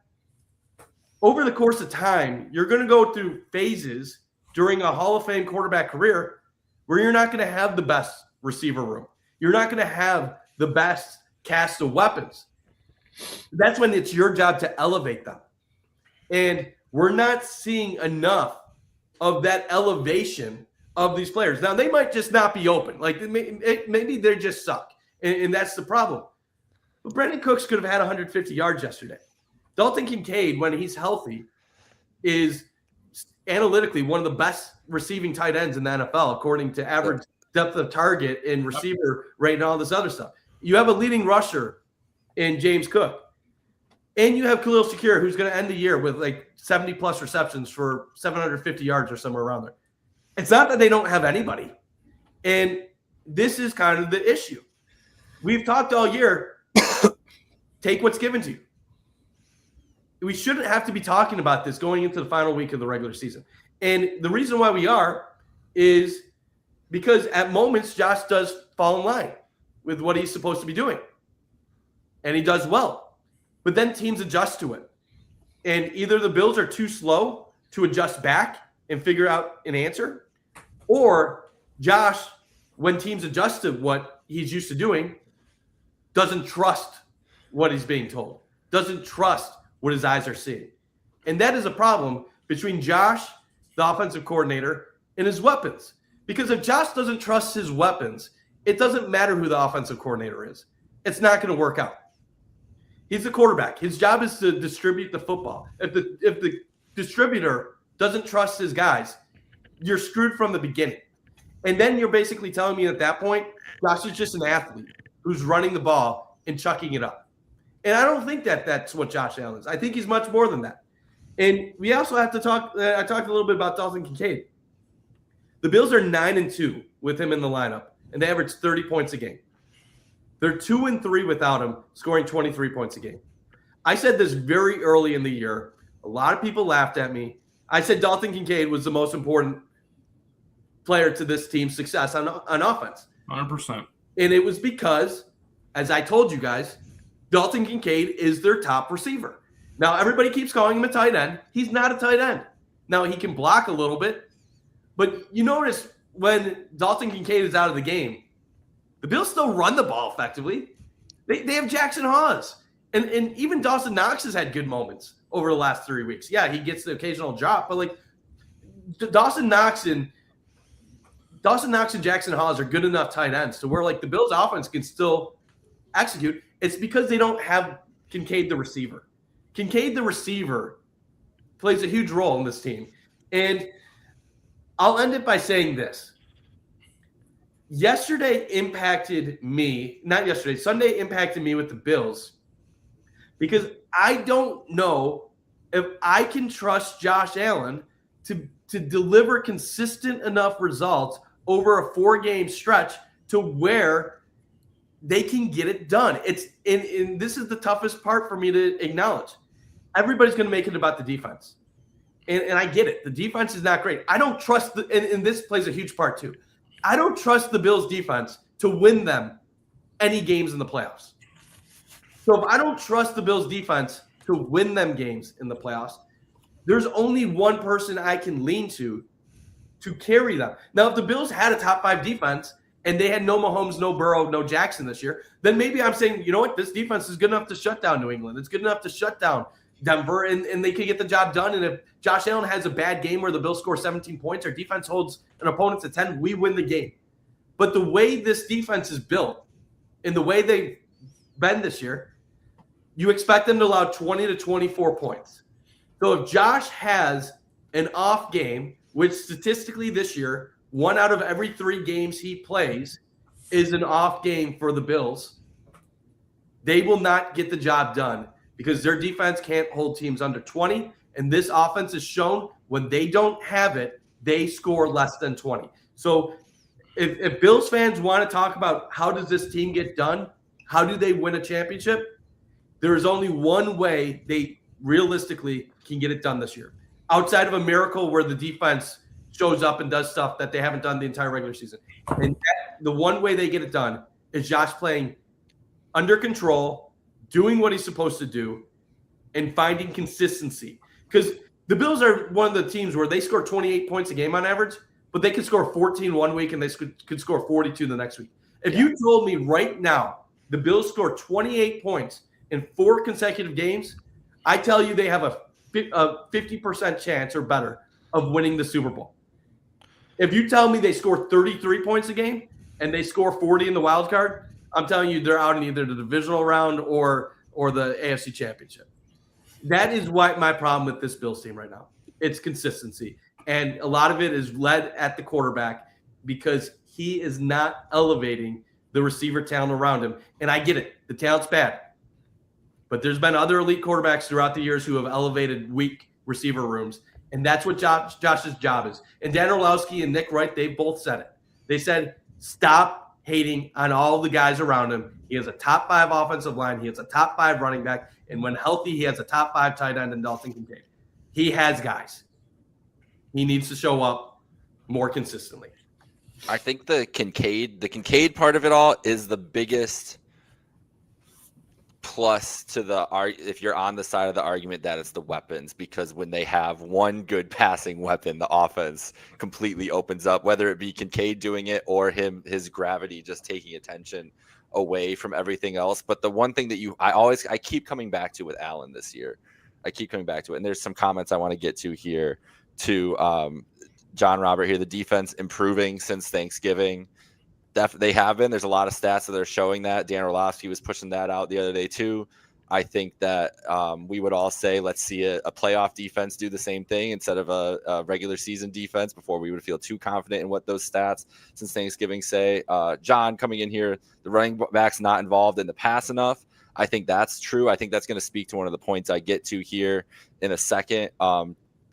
over the course of time, you're going to go through phases during a Hall of Fame quarterback career where you're not going to have the best receiver room. You're not going to have the best cast of weapons. That's when it's your job to elevate them. And we're not seeing enough of that elevation of these players. Now, they might just not be open. Like, maybe they just suck. And that's the problem. But Brandon Cooks could have had 150 yards yesterday. Dalton Kincaid, when he's healthy, is analytically one of the best receiving tight ends in the NFL, according to average depth of target and receiver rate and all this other stuff. You have a leading rusher in James Cook. And you have Khalil Shakir, who's going to end the year with like 70-plus receptions for 750 yards or somewhere around there. It's not that they don't have anybody. And this is kind of the issue. We've talked all year, take what's given to you. We shouldn't have to be talking about this going into the final week of the regular season. And the reason why we are is because at moments Josh does fall in line with what he's supposed to be doing. And he does well. But then teams adjust to it. And either the Bills are too slow to adjust back and figure out an answer, or Josh, when teams adjust to what he's used to doing, doesn't trust what he's being told, doesn't trust what his eyes are seeing. And that is a problem between Josh, the offensive coordinator, and his weapons. Because if Josh doesn't trust his weapons, it doesn't matter who the offensive coordinator is. It's not going to work out. He's the quarterback. His job is to distribute the football. If the distributor doesn't trust his guys, you're screwed from the beginning. And then you're basically telling me at that point, Josh is just an athlete who's running the ball and chucking it up. And I don't think that that's what Josh Allen is. I think he's much more than that. And we also have to talk I talked a little bit about Dalton Kincaid. The Bills are 9-2 with him in the lineup, and they average 30 points a game. They're 2-3 without him, scoring 23 points a game. I said this very early in the year. A lot of people laughed at me. I said Dalton Kincaid was the most important player to this team's success on offense. 100%. And it was because, as I told you guys, Dalton Kincaid is their top receiver. Now, everybody keeps calling him a tight end. He's not a tight end. Now, he can block a little bit. But you notice when Dalton Kincaid is out of the game, the Bills still run the ball effectively. They have Jackson Hawes. And even Dawson Knox has had good moments over the last 3 weeks. Yeah, he gets the occasional drop, but like Dawson Knox and Jackson Hawes are good enough tight ends to where like the Bills offense can still execute. It's because they don't have Kincaid the receiver. Kincaid the receiver plays a huge role in this team. And I'll end it by saying this. Sunday impacted me with the Bills because I don't know if I can trust Josh Allen to deliver consistent enough results over a 4-game stretch to where they can get it done. And this is the toughest part for me to acknowledge. Everybody's going to make it about the defense. And I get it. The defense is not great. I don't trust and this plays a huge part too. I don't trust the Bills defense to win them any games in the playoffs. So if I don't trust the Bills defense to win them games in the playoffs, there's only one person I can lean to carry them. Now, if the Bills had a top 5 defense and they had no Mahomes, no Burrow, no Jackson this year, then maybe I'm saying, you know what, this defense is good enough to shut down New England. It's good enough to shut down Denver, and they could get the job done. And if Josh Allen has a bad game where the Bills score 17 points, our defense holds an opponent to 10, we win the game. But the way this defense is built and the way they've been this year, you expect them to allow 20 to 24 points. So if Josh has an off game, which statistically this year, 1 out of every 3 games he plays is an off game for the Bills, they will not get the job done because their defense can't hold teams under 20. And this offense has shown when they don't have it, they score less than 20. So if Bills fans want to talk about how does this team get done, how do they win a championship, there is only one way they realistically can get it done this year. Outside of a miracle where the defense shows up and does stuff that they haven't done the entire regular season. And the one way they get it done is Josh playing under control, doing what he's supposed to do, and finding consistency. Because the Bills are one of the teams where they score 28 points a game on average, but they could score 14 one week and they could score 42 the next week. If you told me right now the Bills score 28 points in 4 consecutive games, I tell you they have a 50% chance or better of winning the Super Bowl. If you tell me they score 33 points a game and they score 40 in the wild card, I'm telling you they're out in either the divisional round or the AFC Championship. That is what my problem with this Bills team right now. It's consistency. And a lot of it is led at the quarterback because he is not elevating the receiver talent around him. And I get it. The talent's bad. But there's been other elite quarterbacks throughout the years who have elevated weak receiver rooms. And that's what Josh's job is. And Dan Orlowski and Nick Wright, they both said it. They said, stop hating on all the guys around him. He has a top 5 offensive line. He has a top 5 running back. And when healthy, he has a top 5 tight end in Dalton Kincaid. He has guys. He needs to show up more consistently. I think the Kincaid part of it all is the biggest plus to if you're on the side of the argument that it's the weapons, because when they have one good passing weapon, the offense completely opens up, whether it be Kincaid doing it or his gravity just taking attention away from everything else. But the one thing that I keep coming back to with Allen this year, I keep coming back to it. And there's some comments I want to get to here too. John Robert here. The defense improving since Thanksgiving. They have been. There's a lot of stats that are showing that. Dan Orlovsky was pushing that out the other day too. I think that we would all say, let's see a playoff defense do the same thing instead of a regular season defense before we would feel too confident in what those stats since Thanksgiving say. John coming in here, the running back's not involved in the pass enough. I think that's true. I think that's going to speak to one of the points I get to here in a second.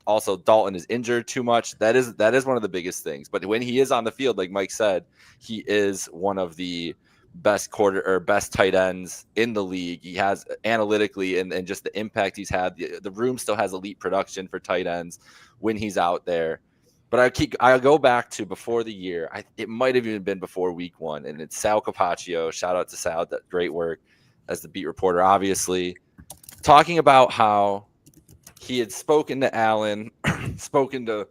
Also, Dalton is injured too much. That is one of the biggest things. But when he is on the field, like Mike said, he is one of the best tight ends in the league. He has analytically and just the impact he's had. The room still has elite production for tight ends when he's out there. But I'll go back to before the year. It might have even been before week 1, and it's Sal Capaccio. Shout out to Sal, that great work as the beat reporter, obviously, talking about how he had spoken to Allen, spoken to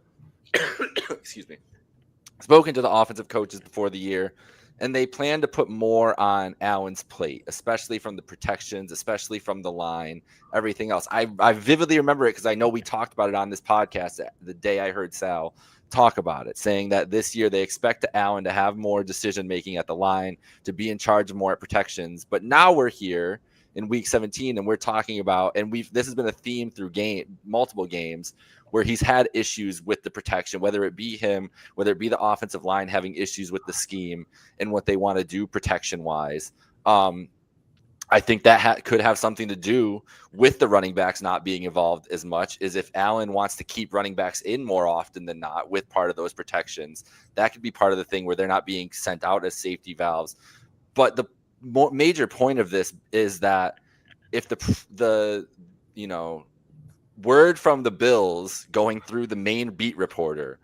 the offensive coaches before the year, and they plan to put more on Allen's plate, especially from the protections, especially from the line, everything else. I vividly remember it because I know we talked about it on this podcast the day I heard Sal talk about it, saying that this year they expect Allen to have more decision-making at the line, to be in charge of more at protections. But now we're here in week 17 and we're talking about, and this has been a theme through multiple games where he's had issues with the protection, whether it be him, whether it be the offensive line having issues with the scheme and what they want to do protection wise. I think that could have something to do with the running backs not being involved as much, is if Allen wants to keep running backs in more often than not with part of those protections. That could be part of the thing where they're not being sent out as safety valves. But the major point of this is that if the word from the Bills going through the main beat reporter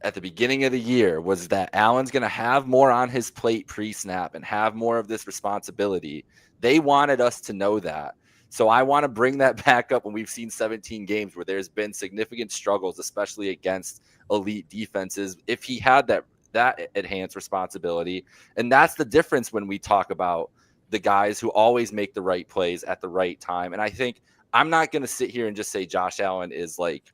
at the beginning of the year was that Allen's going to have more on his plate pre-snap and have more of this responsibility, they wanted us to know that. So I want to bring that back up when we've seen 17 games where there's been significant struggles, especially against elite defenses, if he had that enhanced responsibility. And that's the difference when we talk about the guys who always make the right plays at the right time. And I think I'm not going to sit here and just say Josh Allen is like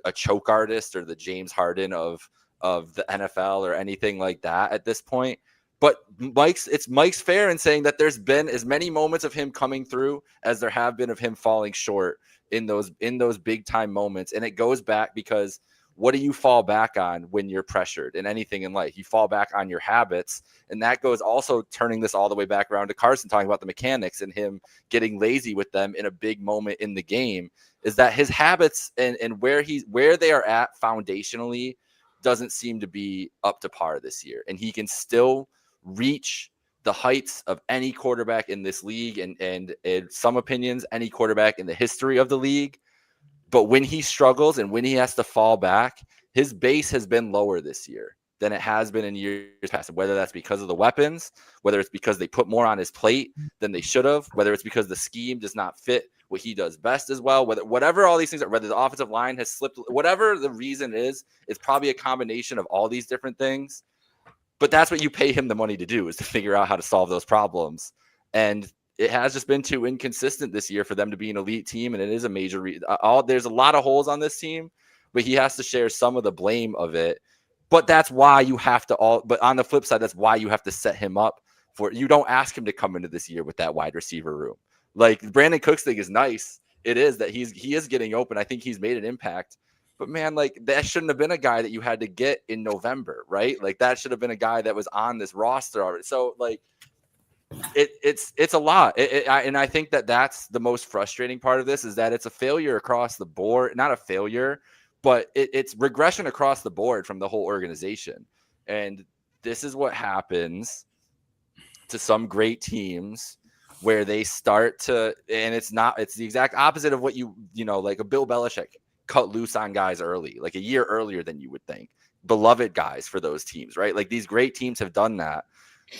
a choke artist or the James Harden of the NFL or anything like that at this point. But Mike's fair in saying that there's been as many moments of him coming through as there have been of him falling short in those big time moments. And it goes back because what do you fall back on when you're pressured in anything in life? You fall back on your habits. And that goes also turning this all the way back around to Carson talking about the mechanics and him getting lazy with them in a big moment in the game, is that his habits and where they are at foundationally doesn't seem to be up to par this year. And he can still reach the heights of any quarterback in this league and in some opinions, any quarterback in the history of the league. But when he struggles and when he has to fall back, his base has been lower this year than it has been in years past. Whether that's because of the weapons, whether it's because they put more on his plate than they should have, whether it's because the scheme does not fit what he does best as well, whatever all these things are, whether the offensive line has slipped, whatever the reason is, it's probably a combination of all these different things. But that's what you pay him the money to do, is to figure out how to solve those problems. And it has just been too inconsistent this year for them to be an elite team, and it is a major there's a lot of holes on this team, but he has to share some of the blame of it. But that's why you have to but on the flip side, that's why you have to set him up for, you don't ask him to come into this year with that wide receiver room. Like Brandon Cooks thing is nice. It is that he is getting open. I think he's made an impact. But man, like that shouldn't have been a guy that you had to get in November, right? Like that should have been a guy that was on this roster already. So like it's a lot. And I think that's the most frustrating part of this, is that it's a failure across the board. Not a failure, but it's regression across the board from the whole organization. And this is what happens to some great teams where they start to, and it's the exact opposite of what like a Bill Belichick cut loose on guys early, like a year earlier than you would think. Beloved guys for those teams, right? Like these great teams have done that.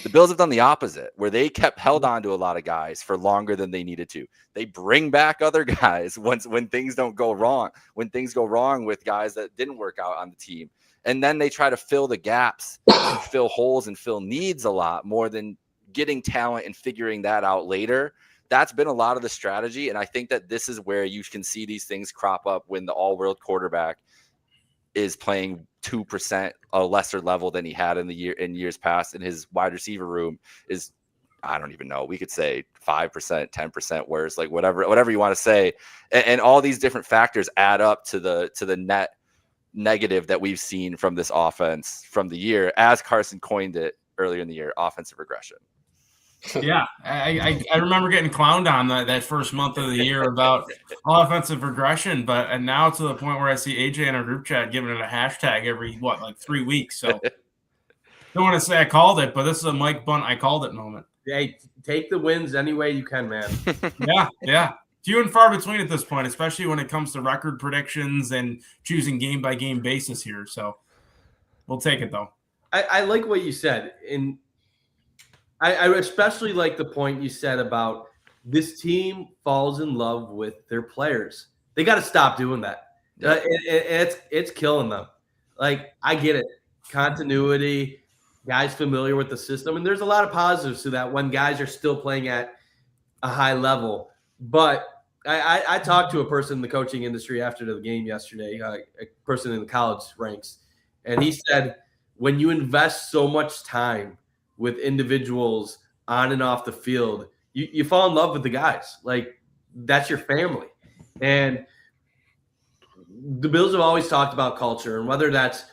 The Bills have done the opposite, where they held on to a lot of guys for longer than they needed to. They bring back other guys when things don't go wrong, when things go wrong with guys that didn't work out on the team. And then they try to fill the gaps, and fill holes and fill needs a lot more than getting talent and figuring that out later. That's been a lot of the strategy. And I think that this is where you can see these things crop up when the all-world quarterback is playing 2% a lesser level than he had in years past, and his wide receiver room is, I don't even know, we could say 5%, 10% worse, like whatever you want to say. And all these different factors add up to the net negative that we've seen from this offense from the year, as Carson coined it earlier in the year, offensive regression. Yeah, I remember getting clowned on that first month of the year about offensive regression, but now to the point where I see AJ in our group chat giving it a hashtag every 3 weeks. So don't want to say I called it, but this is a Mike Bunt I called it moment. Hey, take the wins any way you can, man. Yeah. Few and far between at this point, especially when it comes to record predictions and choosing game by game basis here. So we'll take it though. I like what you said, and I especially like the point you said about this team falls in love with their players. They got to stop doing that. Yeah. It's killing them. Like, I get it, continuity, guys familiar with the system, and there's a lot of positives to that when guys are still playing at a high level. But I talked to a person in the coaching industry after the game yesterday, a person in the college ranks, and he said, when you invest so much time with individuals on and off the field, you fall in love with the guys. Like, that's your family. And the Bills have always talked about culture, and whether that's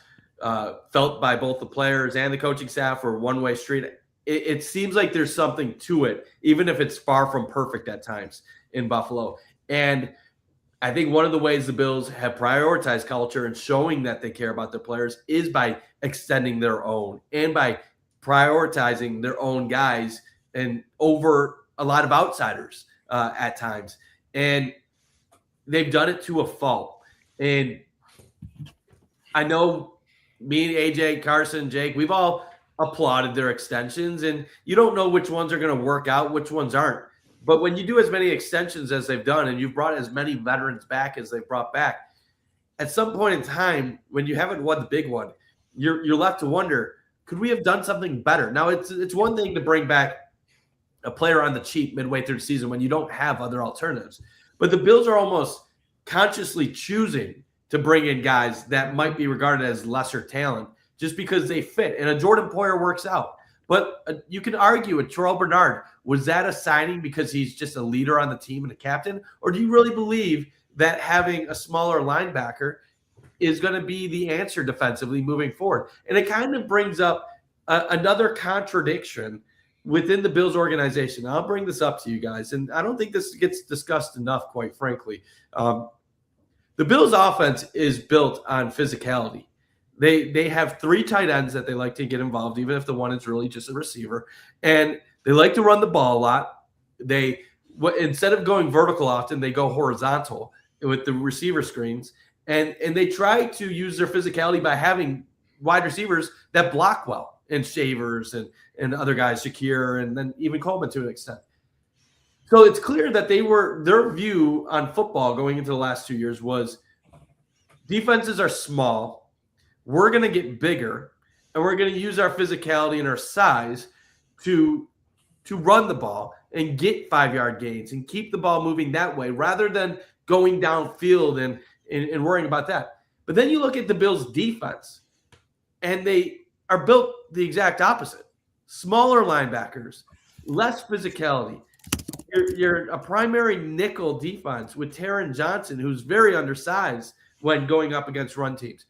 felt by both the players and the coaching staff or one-way street, it seems like there's something to it, even if it's far from perfect at times in Buffalo. And I think one of the ways the Bills have prioritized culture and showing that they care about their players is by extending their own and by prioritizing their own guys and over a lot of outsiders at times. And they've done it to a fault. And I know me and AJ, Carson, Jake, we've all applauded their extensions, and you don't know which ones are going to work out, which ones aren't. But when you do as many extensions as they've done, and you've brought as many veterans back as they've brought back, at some point in time, when you haven't won the big one, you're left to wonder, could we have done something better? Now, it's one thing to bring back a player on the cheap midway through the season when you don't have other alternatives. But the Bills are almost consciously choosing to bring in guys that might be regarded as lesser talent just because they fit. And a Jordan Poyer works out. But you can argue with Terrell Bernard. Was that a signing because he's just a leader on the team and a captain? Or do you really believe that having a smaller linebacker is going to be the answer defensively moving forward? And it kind of brings up another contradiction within the Bills organization. I'll bring this up to you guys, and I don't think this gets discussed enough, quite frankly. The Bills' offense is built on physicality. They have 3 tight ends that they like to get involved, even if the one is really just a receiver. And they like to run the ball a lot. Instead of going vertical often, they go horizontal with the receiver screens. And they try to use their physicality by having wide receivers that block well, and Shavers and other guys, Shakir, and then even Coleman to an extent. So it's clear that their view on football going into the last 2 years was defenses are small. We're going to get bigger, and we're going to use our physicality and our size to run the ball and get 5-yard gains and keep the ball moving that way rather than going downfield and worrying about that. But then you look at the Bills' defense, and they are built the exact opposite. Smaller linebackers, less physicality. You're a primary nickel defense with Taron Johnson, who's very undersized when going up against run teams.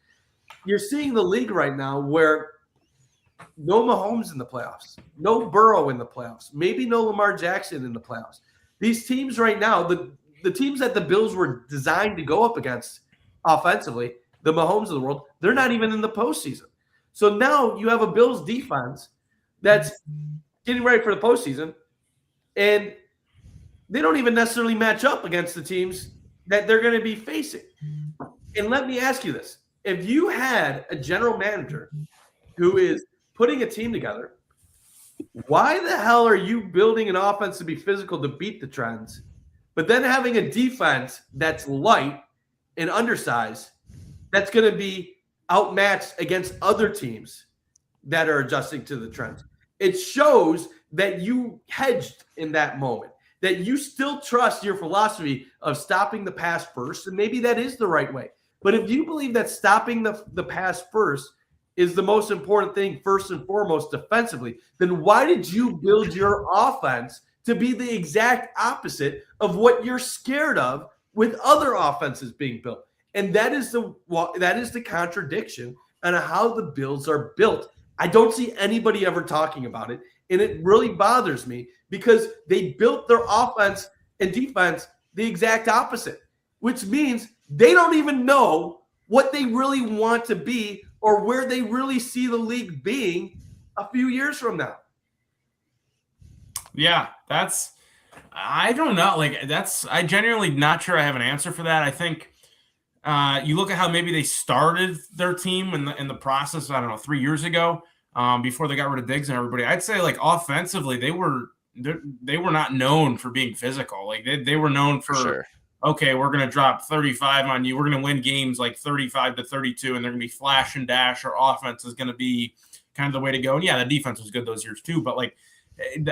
You're seeing the league right now where no Mahomes in the playoffs, no Burrow in the playoffs, maybe no Lamar Jackson in the playoffs. These teams right now, the teams that the Bills were designed to go up against offensively, the Mahomes of the world, they're not even in the postseason. So now you have a Bills defense that's getting ready for the postseason, and they don't even necessarily match up against the teams that they're going to be facing. And let me ask you this. If you had a general manager who is putting a team together, why the hell are you building an offense to be physical to beat the trends, but then having a defense that's light and undersized that's going to be outmatched against other teams that are adjusting to the trends? It shows that you hedged in that moment, that you still trust your philosophy of stopping the pass first, and maybe that is the right way. But if you believe that stopping the pass first is the most important thing, first and foremost, defensively, then why did you build your offense to be the exact opposite of what you're scared of with other offenses being built? And that is the contradiction on how the Bills are built. I don't see anybody ever talking about it, and it really bothers me because they built their offense and defense the exact opposite, which means they don't even know what they really want to be or where they really see the league being a few years from now. Yeah, I don't know. I genuinely not sure I have an answer for that. I think you look at how maybe they started their team in the process, I don't know, 3 years ago, before they got rid of Diggs and everybody. I'd say offensively, they were not known for being physical. They were known for sure. Okay, we're going to drop 35 on you. We're going to win games 35-32, and they're going to be flash and dash. Our offense is going to be kind of the way to go. And yeah, the defense was good those years too. But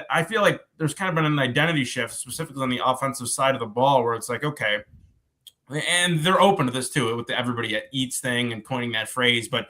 I feel like there's kind of been an identity shift, specifically on the offensive side of the ball, where it's okay. And they're open to this too, with the everybody eats thing and coining that phrase. But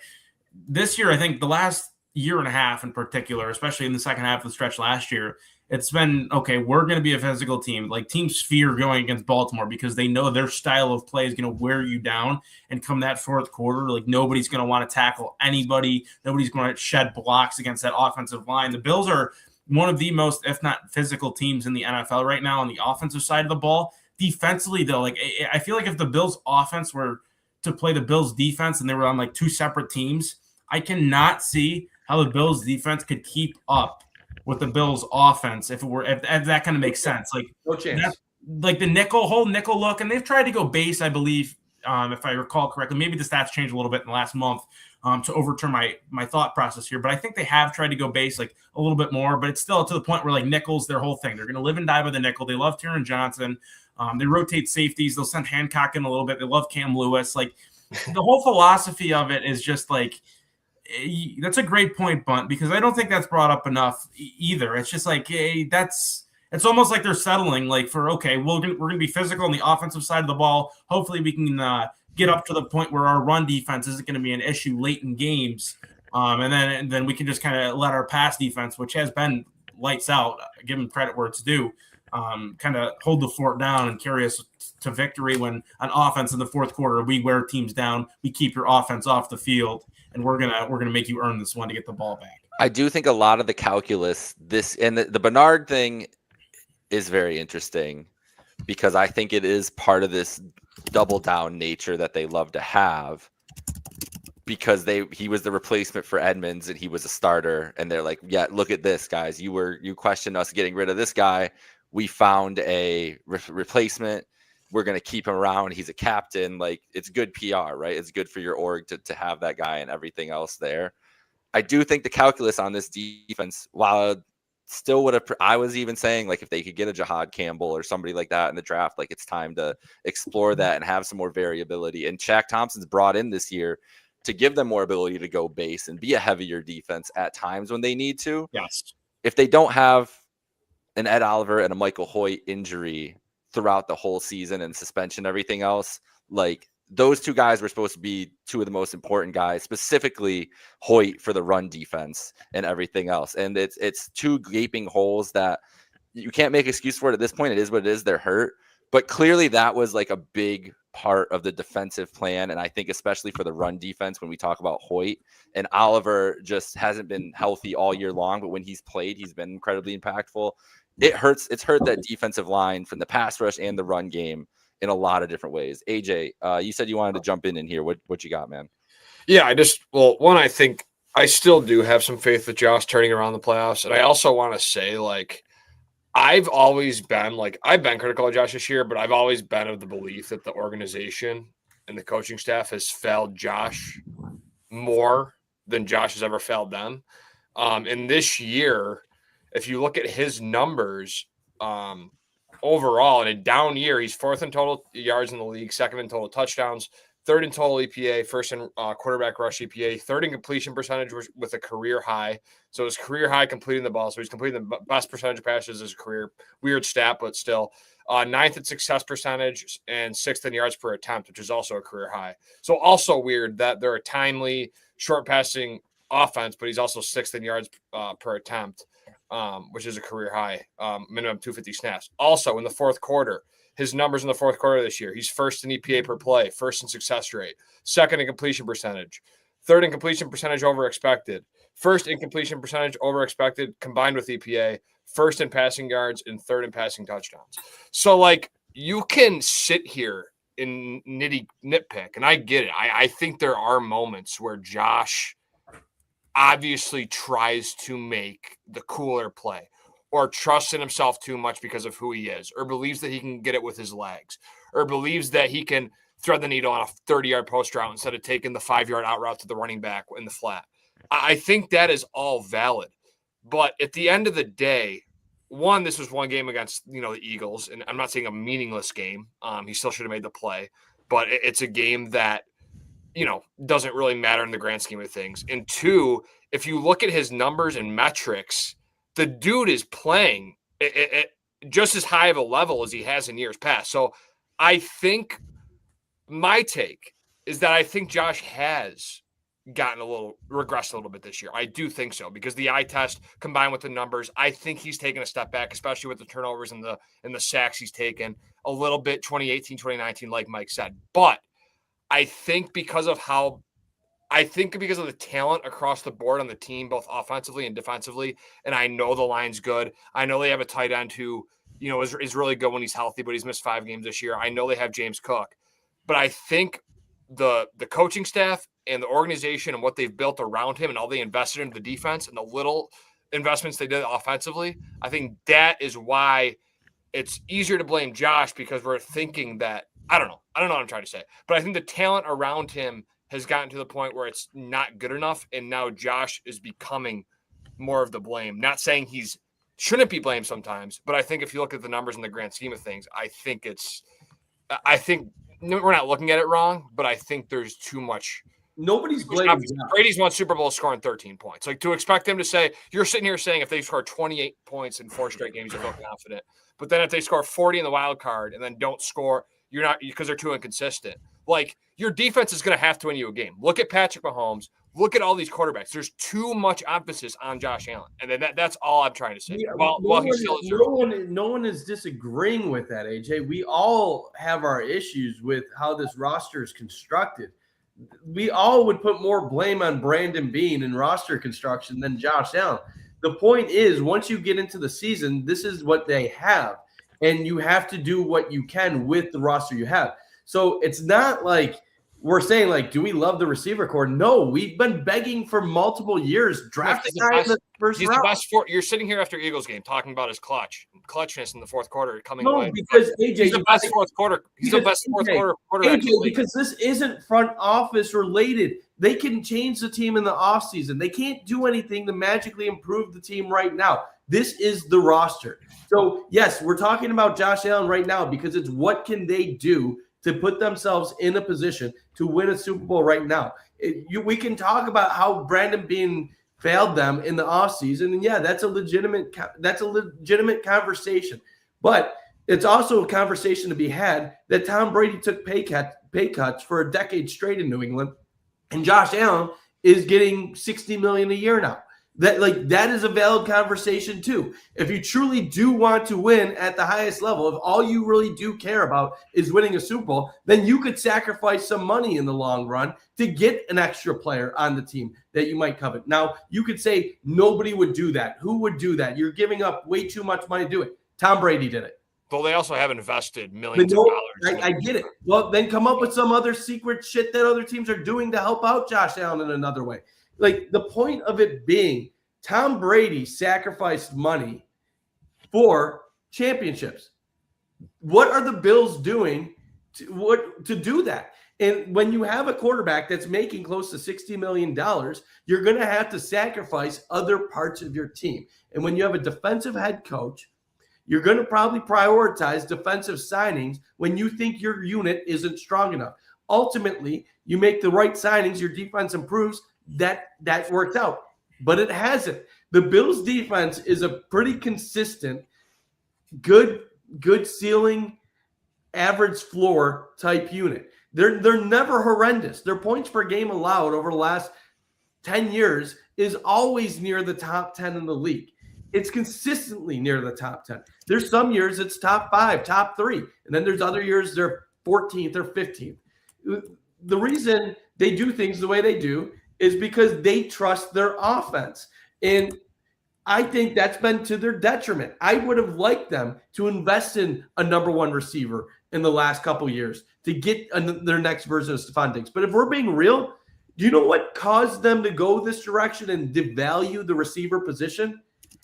this year, I think the last year and a half in particular, especially in the second half of the stretch last year, it's been, okay, we're going to be a physical team. Teams fear going against Baltimore because they know their style of play is going to wear you down. And come that fourth quarter, nobody's going to want to tackle anybody. Nobody's going to shed blocks against that offensive line. The Bills are one of the most, if not physical teams in the NFL right now on the offensive side of the ball. Defensively, though, I feel like if the Bills offense were to play the Bills defense and they were on two separate teams, I cannot see how the Bills defense could keep up with the Bills offense if that kind of makes sense. No chance. The whole nickel look, and they've tried to go base, I believe, if I recall correctly. Maybe the stats changed a little bit in the last month to overturn my thought process here. But I think they have tried to go base a little bit more, but it's still to the point where nickel's their whole thing. They're going to live and die by the nickel. They love Tyron Johnson. They rotate safeties. They'll send Hancock in a little bit. They love Cam Lewis. The whole philosophy of it is just that's a great point, Bunt, because I don't think that's brought up enough either. It's just it's almost like they're settling okay, we're going to be physical on the offensive side of the ball. Hopefully we can get up to the point where our run defense isn't going to be an issue late in games. And then we can just kind of let our pass defense, which has been lights out, give them credit where it's due, kind of hold the fort down and carry us to victory. When on offense in the fourth quarter, we wear teams down, we keep your offense off the field, and we're gonna make you earn this one to get the ball back. I do think a lot of the calculus, the Bernard thing is very interesting because I think it is part of this double down nature that they love to have, because he was the replacement for Edmonds and he was a starter, and they're yeah, look at this, guys. You questioned us getting rid of this guy. We found a replacement. We're going to keep him around. He's a captain. It's good PR, right? It's good for your org to have that guy and everything else there. I do think the calculus on this defense, while still would have, I was even saying if they could get a Jahad Campbell or somebody like that in the draft, it's time to explore that and have some more variability. And Shaq Thompson's brought in this year to give them more ability to go base and be a heavier defense at times when they need to. Yes. If they don't have an Ed Oliver and a Michael Hoyt injury throughout the whole season and suspension, everything else, those two guys were supposed to be two of the most important guys, specifically Hoyt for the run defense and everything else. And it's two gaping holes that you can't make excuse for it at this point. It is what it is. They're hurt. But clearly that was a big part of the defensive plan. And I think especially for the run defense, when we talk about Hoyt, and Oliver just hasn't been healthy all year long, but when he's played, he's been incredibly impactful. It's hurt that defensive line from the pass rush and the run game in a lot of different ways. AJ, you said you wanted to jump in here. What you got, man? Yeah, I think I still do have some faith with Josh turning around the playoffs. And I also want to say, I've always been I've been critical of Josh this year, but I've always been of the belief that the organization and the coaching staff has failed Josh more than Josh has ever failed them. And this year, if you look at his numbers, overall in a down year, he's fourth in total yards in the league, second in total touchdowns, third in total EPA, first in quarterback rush EPA, third in completion percentage with a career high. So his career high completing the ball. So he's completing the best percentage of passes as a career. Weird stat, but still. Ninth in success percentage and sixth in yards per attempt, which is also a career high. So also weird that they're a timely, short passing offense, but he's also sixth in yards per attempt, which is a career high, minimum 250 snaps. Also in the fourth quarter, his numbers in the fourth quarter this year, he's first in EPA per play, first in success rate, second in completion percentage, third in completion percentage over expected, first in completion percentage over expected combined with EPA, first in passing yards, and third in passing touchdowns. So, like, you can sit here and nitpick, and I get it. I think there are moments where Josh obviously tries to make the cooler play or trusts in himself too much because of who he is, or believes that he can get it with his legs, or believes that he can thread the needle on a 30-yard post route instead of taking the 5-yard out route to the running back in the flat. I think that is all valid. But at the end of the day, one, this was one game against, the Eagles, and I'm not saying a meaningless game. He still should have made the play, but it's a game that, doesn't really matter in the grand scheme of things. And two, if you look at his numbers and metrics, the dude is playing at just as high of a level as he has in years past. So I think my take is that I think Josh has regressed a little bit this year. I do think so, because the eye test combined with the numbers, I think he's taken a step back, especially with the turnovers and the sacks he's taken a little bit 2018, 2019, like Mike said. But I think because of the talent across the board on the team, both offensively and defensively, and I know the line's good. I know they have a tight end who, is really good when he's healthy, but he's missed 5 games this year. I know they have James Cook, but I think the coaching staff and the organization and what they've built around him and all they invested into the defense and the little investments they did offensively, I think that is why it's easier to blame Josh, because we're thinking that, I don't know what I'm trying to say, but I think the talent around him has gotten to the point where it's not good enough. And now Josh is becoming more of the blame. Not saying he's shouldn't be blamed sometimes, but I think if you look at the numbers in the grand scheme of things, I think we're not looking at it wrong, but I think there's too much. Nobody's blaming Brady's won Super Bowl scoring 13 points. Like, to expect them to say, you're sitting here saying if they score 28 points in 4 straight games, you feel confident. But then if they score 40 in the wild card and then don't score, you're not, because they're too inconsistent. Like, your defense is going to have to win you a game. Look at Patrick Mahomes. Look at all these quarterbacks. There's too much emphasis on Josh Allen. And then that's all I'm trying to say. No one is disagreeing with that, AJ. We all have our issues with how this roster is constructed. We all would put more blame on Brandon Beane and roster construction than Josh Allen. The point is, once you get into the season, this is what they have. And you have to do what you can with the roster you have. So it's not like we're saying, like, do we love the receiver core? No, we've been begging for multiple years. Draft the guy in the first round. You're sitting here after Eagles game talking about his clutchness in the fourth quarter coming away. Because AJ, he's the best fourth quarter. He's the best fourth quarter quarterback. AJ, because this isn't front office related. They can change the team in the offseason. They can't do anything to magically improve the team right now. This is the roster. So, yes, we're talking about Josh Allen right now because it's what can they do to put themselves in a position to win a Super Bowl right now. We can talk about how Brandon Beane failed them in the offseason, and yeah, that's a legitimate conversation. But it's also a conversation to be had that Tom Brady took pay cuts for a decade straight in New England, and Josh Allen is getting $60 million a year now. That is a valid conversation too. If you truly do want to win at the highest level, if all you really do care about is winning a Super Bowl, then you could sacrifice some money in the long run to get an extra player on the team that you might covet. Now, you could say nobody would do that. Who would do that? You're giving up way too much money to do it. Tom Brady did it. Well, they also have invested millions of dollars. I get it. Well, then come up with some other secret shit that other teams are doing to help out Josh Allen in another way. Like, the point of it being, Tom Brady sacrificed money for championships. What are the Bills doing to do that? And when you have a quarterback that's making close to $60 million, you're going to have to sacrifice other parts of your team. And when you have a defensive head coach, you're going to probably prioritize defensive signings when you think your unit isn't strong enough. ultimately you make the right signings, your defense improves, that works out. But it hasn't. The Bills' defense is a pretty consistent, good ceiling, average floor type unit. They're never horrendous. Their points per game allowed over the last 10 years is always near the top 10 in the league. It's consistently near the top 10. There's some years it's top 5, top 3, and then there's other years they're 14th or 15th. The reason they do things the way they do is because they trust their offense. And I think that's been to their detriment. I would have liked them to invest in a number 1 receiver in the last couple years to get their next version of Stephon Diggs. But if we're being real, do you know what caused them to go this direction and devalue the receiver position?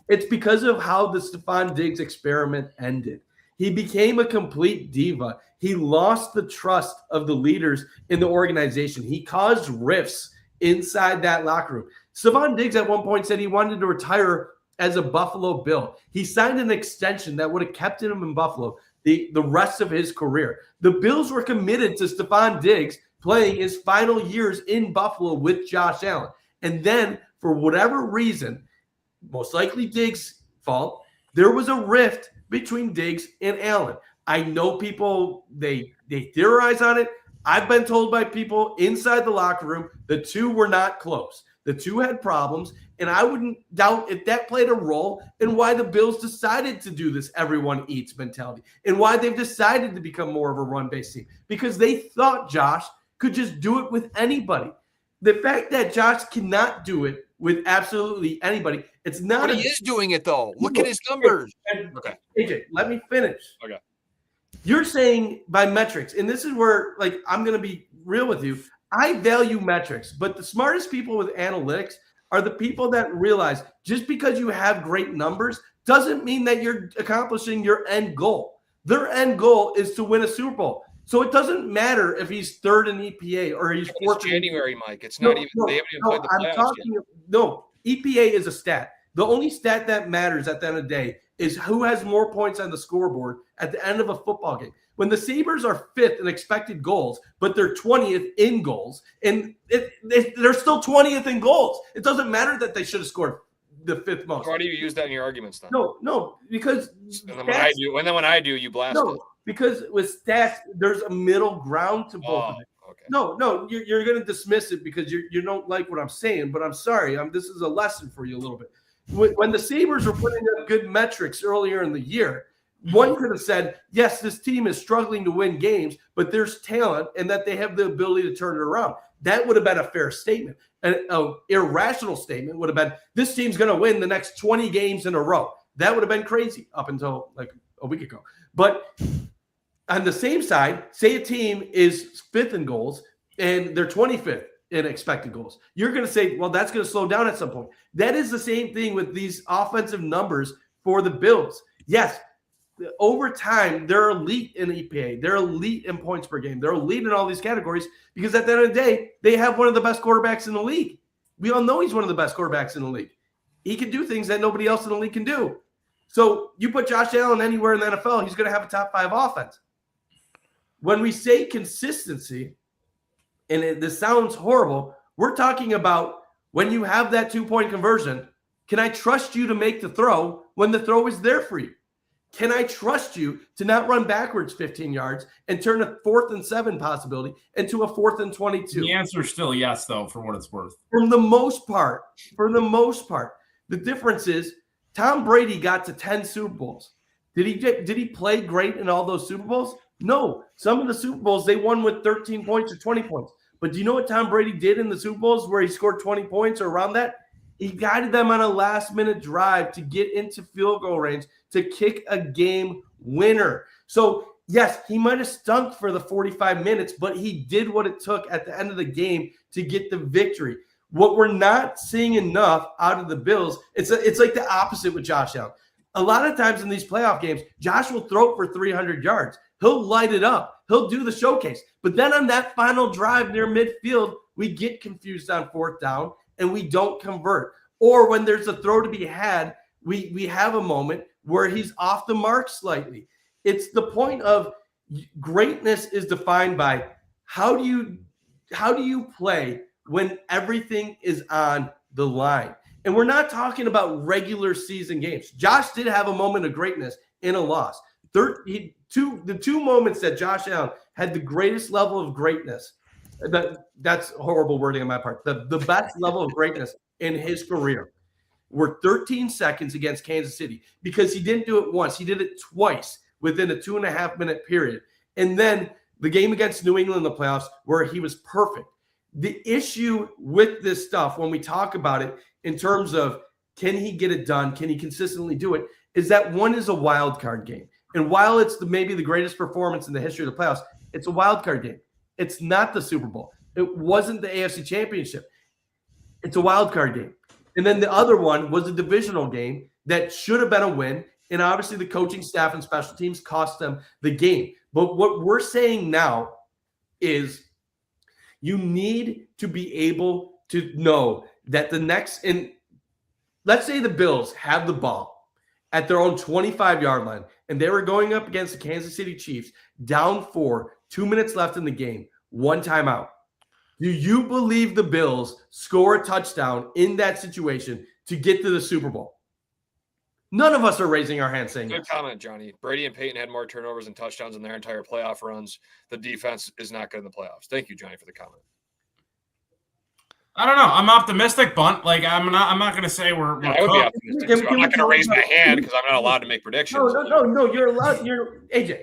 It's because of how the Stephon Diggs experiment ended. He became a complete diva. He lost the trust of the leaders in the organization. He caused rifts inside that locker room. Stephon Diggs at one point said he wanted to retire as a Buffalo Bill. He signed an extension that would have kept him in Buffalo the rest of his career. The Bills were committed to Stephon Diggs playing his final years in Buffalo with Josh Allen. And then, for whatever reason, most likely Diggs' fault, there was a rift between Diggs and Allen. I know people, they theorize on it. I've been told by people inside the locker room the two were not close. The two had problems, and I wouldn't doubt if that played a role in why the Bills decided to do this everyone eats mentality and why they've decided to become more of a run-based team, because they thought Josh could just do it with anybody. The fact that Josh cannot do it with absolutely anybody, it's not. But he is doing it, though. Look at his numbers. Okay. AJ, let me finish. Okay. You're saying by metrics, and this is where, like, I'm going to be real with you. I value metrics, but the smartest people with analytics are the people that realize just because you have great numbers doesn't mean that you're accomplishing your end goal. Their end goal is to win a Super Bowl. So it doesn't matter if he's third in EPA or he's fourth. It's January, Mike. It's not even. They haven't even played the playoffs yet. No, EPA is a stat. The only stat that matters at the end of the day is who has more points on the scoreboard at the end of a football game. When the Sabres are 5th in expected goals, but they're 20th in goals, and they're still 20th in goals. It doesn't matter that they should have scored the 5th most. Why do you use that in your arguments then? No, because and then when I do, you blast it. Because with stats, there's a middle ground to both of it. Okay. No, you're going to dismiss it because you don't like what I'm saying, but I'm sorry. This is a lesson for you a little bit. When the Sabres were putting up good metrics earlier in the year, one could have said, yes, this team is struggling to win games, but there's talent and that they have the ability to turn it around. That would have been a fair statement. An irrational statement would have been, this team's going to win the next 20 games in a row. That would have been crazy up until like a week ago. But on the same side, say a team is 5th in goals and they're 25th in expected goals. You're going to say, well, that's going to slow down at some point. That is the same thing with these offensive numbers for the Bills. Yes, over time, they're elite in EPA. They're elite in points per game. They're elite in all these categories because at the end of the day, they have one of the best quarterbacks in the league. We all know he's one of the best quarterbacks in the league. He can do things that nobody else in the league can do. So you put Josh Allen anywhere in the NFL, he's going to have a top 5 offense. When we say consistency, and this sounds horrible, we're talking about when you have that 2-point conversion, can I trust you to make the throw when the throw is there for you? Can I trust you to not run backwards 15 yards and turn a 4th and 7 possibility into a 4th and 22? The answer is still yes, though, for what it's worth. For the most part, the difference is Tom Brady got to 10 Super Bowls. Did he play great in all those Super Bowls? No. Some of the Super Bowls, they won with 13 points or 20 points. But do you know what Tom Brady did in the Super Bowls where he scored 20 points or around that? He guided them on a last-minute drive to get into field goal range to kick a game winner. So, yes, he might have stunk for the 45 minutes, but he did what it took at the end of the game to get the victory. What we're not seeing enough out of the Bills, it's like the opposite with Josh Allen. A lot of times in these playoff games, Josh will throw for 300 yards. He'll light it up. He'll do the showcase. But then on that final drive near midfield, we get confused on 4th down and we don't convert. Or when there's a throw to be had, we have a moment where he's off the mark slightly. It's the point of greatness is defined by how do you play when everything is on the line? And we're not talking about regular season games. Josh did have a moment of greatness in a loss. The two moments that Josh Allen had the greatest level of greatness, that's horrible wording on my part, the best level of greatness in his career were 13 seconds against Kansas City, because he didn't do it once. He did it twice within a 2.5-minute period. And then the game against New England in the playoffs where he was perfect. The issue with this stuff, when we talk about it in terms of can he get it done, can he consistently do it, is that one is a wild card game. And while it's maybe the greatest performance in the history of the playoffs, it's a wild card game. It's not the Super Bowl. It wasn't the AFC Championship. It's a wild card game. And then the other one was a divisional game that should have been a win. And obviously the coaching staff and special teams cost them the game. But what we're saying now is you need to be able to know that the next, and let's say the Bills have the ball at their own 25-yard line, and they were going up against the Kansas City Chiefs, down 4, 2 minutes left in the game, 1 timeout. Do you believe the Bills score a touchdown in that situation to get to the Super Bowl? None of us are raising our hands saying Good comment, Johnny. Brady and Peyton had more turnovers and touchdowns in their entire playoff runs. The defense is not good in the playoffs. Thank you, Johnny, for the comment. I don't know. I'm optimistic, Bunt. Like I'm not going to say we're I would be optimistic. So I'm not going to raise my hand because I'm not allowed to make predictions. No. You're allowed. You're AJ.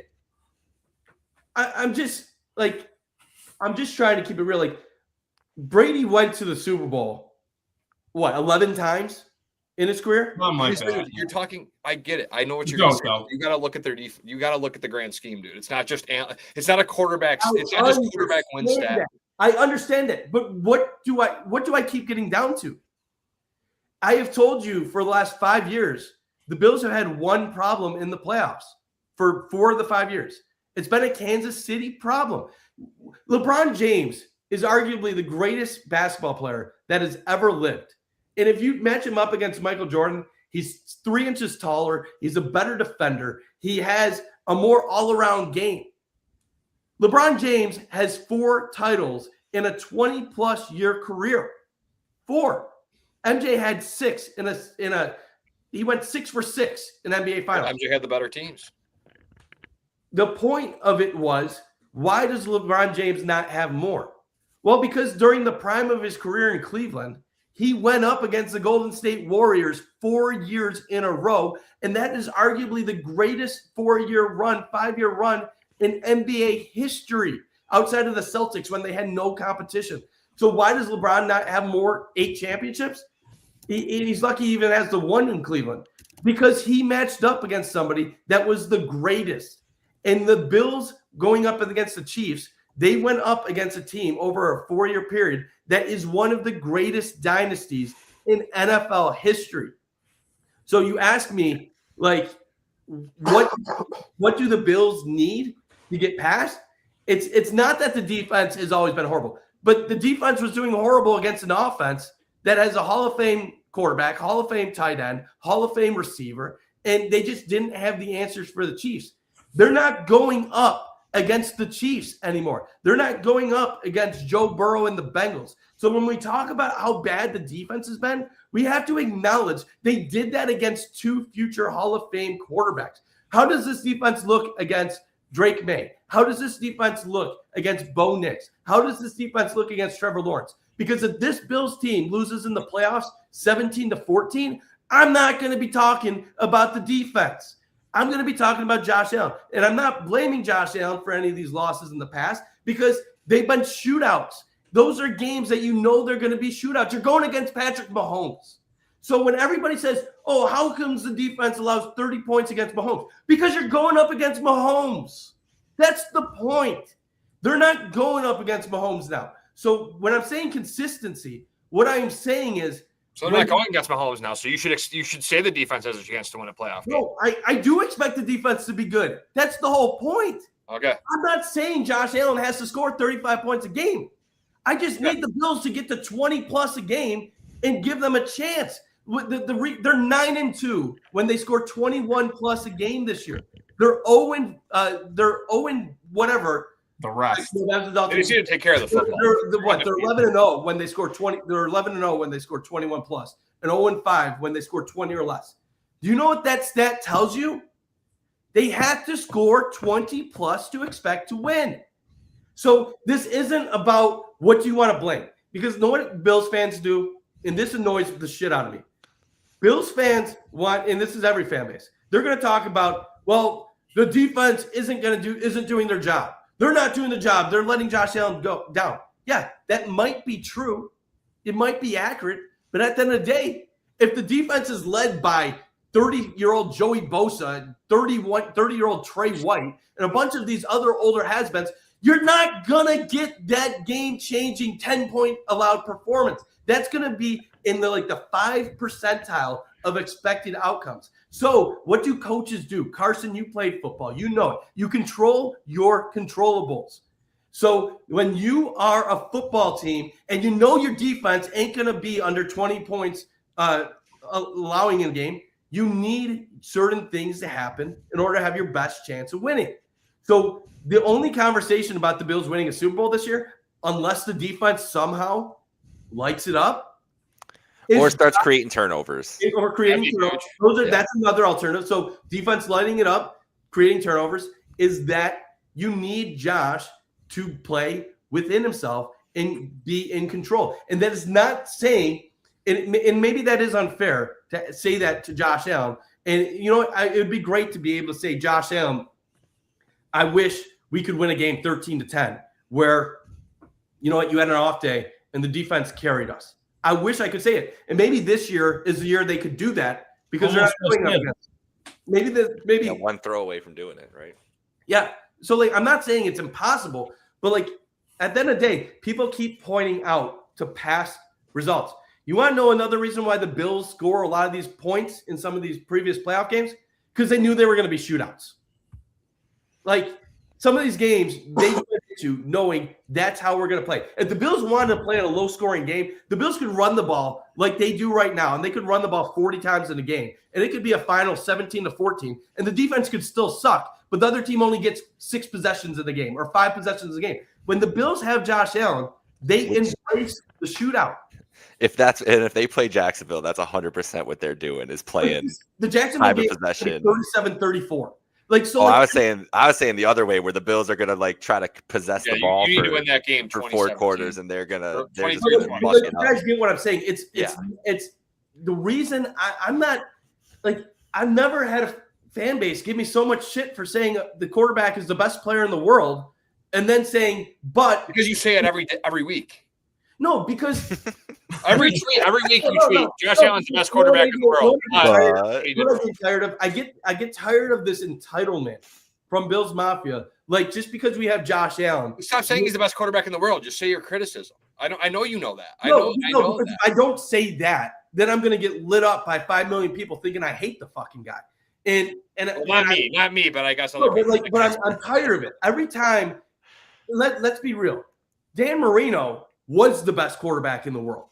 I'm just trying to keep it real. Like Brady went to the Super Bowl, 11 times in his career? Dude, you're talking. I get it. I know what you're saying. You got to look at their you got to look at the grand scheme, dude. It's not just a quarterback. It's not just quarterback win stat. I understand it, but what do I keep getting down to? I have told you for the last 5 years, the Bills have had one problem in the playoffs for 4 of the 5 years. It's been a Kansas City problem. LeBron James is arguably the greatest basketball player that has ever lived. And if you match him up against Michael Jordan, he's 3 inches taller. He's a better defender. He has a more all-around game. LeBron James has 4 titles in a 20-plus year career. 4. MJ had 6 he went 6 for 6 in NBA Finals. MJ had the better teams. The point of it was, why does LeBron James not have more? Well, because during the prime of his career in Cleveland, he went up against the Golden State Warriors 4 years in a row, and that is arguably the greatest 5-year run in NBA history, outside of the Celtics when they had no competition. So why does LeBron not have more 8 championships? He's lucky he even has the 1 in Cleveland, because he matched up against somebody that was the greatest. And the Bills going up against the Chiefs, they went up against a team over a 4-year period that is one of the greatest dynasties in NFL history. So you ask me, like, what do the Bills need to get past? It's not that the defense has always been horrible, but the defense was doing horrible against an offense that has a Hall of Fame quarterback, Hall of Fame tight end, Hall of Fame receiver, and they just didn't have the answers for the Chiefs. They're not going up against the Chiefs anymore. They're not going up against Joe Burrow and the Bengals. So when we talk about how bad the defense has been, we have to acknowledge they did that against 2 future Hall of Fame quarterbacks. How does this defense look against Drake May? How does this defense look against Bo Nix? How does this defense look against Trevor Lawrence? Because if this Bills team loses in the playoffs 17-14, I'm not going to be talking about the defense. I'm going to be talking about Josh Allen. And I'm not blaming Josh Allen for any of these losses in the past, because they've been shootouts. Those are games that you know they're going to be shootouts. You're going against Patrick Mahomes. So when everybody says, oh, how comes the defense allows 30 points against Mahomes? Because you're going up against Mahomes. That's the point. They're not going up against Mahomes now. So when I'm saying consistency, what I'm saying is, so they're not going against Mahomes now. So you should say the defense has a chance to win a playoff game. No, I do expect the defense to be good. That's the whole point. Okay. I'm not saying Josh Allen has to score 35 points a game. I just need the Bills to get to 20-plus a game and give them a chance. They're 9-2 when they score 21-plus a game this year. They're 0 whatever The rest. They just need to take care of the football. They're 11-0 when they score 20. They're 11-0 when they score 21 plus, and 0-5 when they score 20 or less. Do you know what that stat tells you? They have to score 20 plus to expect to win. So this isn't about what do you want to blame, because you know what Bills fans do, and this annoys the shit out of me. Bills fans want, and this is every fan base, they're going to talk about, well, the defense isn't doing their job. They're not doing the job. They're letting Josh Allen go down. Yeah, that might be true. It might be accurate. But at the end of the day, if the defense is led by 30-year-old Joey Bosa, 30-year-old Trey White, and a bunch of these other older has-beens, you're not going to get that game-changing 10-point allowed performance. That's going to be in the 5 percentile of expected outcomes. So what do coaches do? Carson, you played football. You know it. You control your controllables. So when you are a football team and you know your defense ain't going to be under 20 points allowing in a game, you need certain things to happen in order to have your best chance of winning. So the only conversation about the Bills winning a Super Bowl this year, unless the defense somehow lights it up, or starts creating turnovers. That's another alternative. So defense lighting it up, creating turnovers, is that you need Josh to play within himself and be in control. And that is not saying, and maybe that is unfair to say that to Josh Allen. And, it would be great to be able to say, Josh Allen, I wish we could win a game 13-10 where, you had an off day and the defense carried us. I wish I could say it. And maybe this year is the year they could do that because they're not doing it. Maybe one throw away from doing it, right? Yeah. So I'm not saying it's impossible, but at the end of the day, people keep pointing out to past results. You want to know another reason why the Bills score a lot of these points in some of these previous playoff games? Because they knew they were going to be shootouts. Some of these games, they went into knowing that's how we're going to play. If the Bills wanted to play in a low-scoring game, the Bills could run the ball like they do right now, and they could run the ball 40 times in a game, and it could be a final 17-14, and the defense could still suck, but the other team only gets 6 possessions in the game or 5 possessions in the game. When the Bills have Josh Allen, they embrace the shootout. If they play Jacksonville, that's 100% what they're doing is playing the Jacksonville game possession 37-34. I was saying the other way where the Bills are gonna try to possess the ball. You need to win that game for 4 quarters, and they're just gonna you guys get what I'm saying. It's the reason I'm not I've never had a fan base give me so much shit for saying the quarterback is the best player in the world, and then saying because you say it every week. No, because every week you tweet Josh Allen's the best quarterback in the world. I get tired of this entitlement from Bills Mafia. Just because we have Josh Allen, stop saying he's the best quarterback in the world. Just say your criticism. I know you know that. I know that. If I don't say that, then I'm going to get lit up by 5 million people thinking I hate the fucking guy. Not me, but I guess I'm tired of it. Every time, let's be real. Dan Marino was the best quarterback in the world.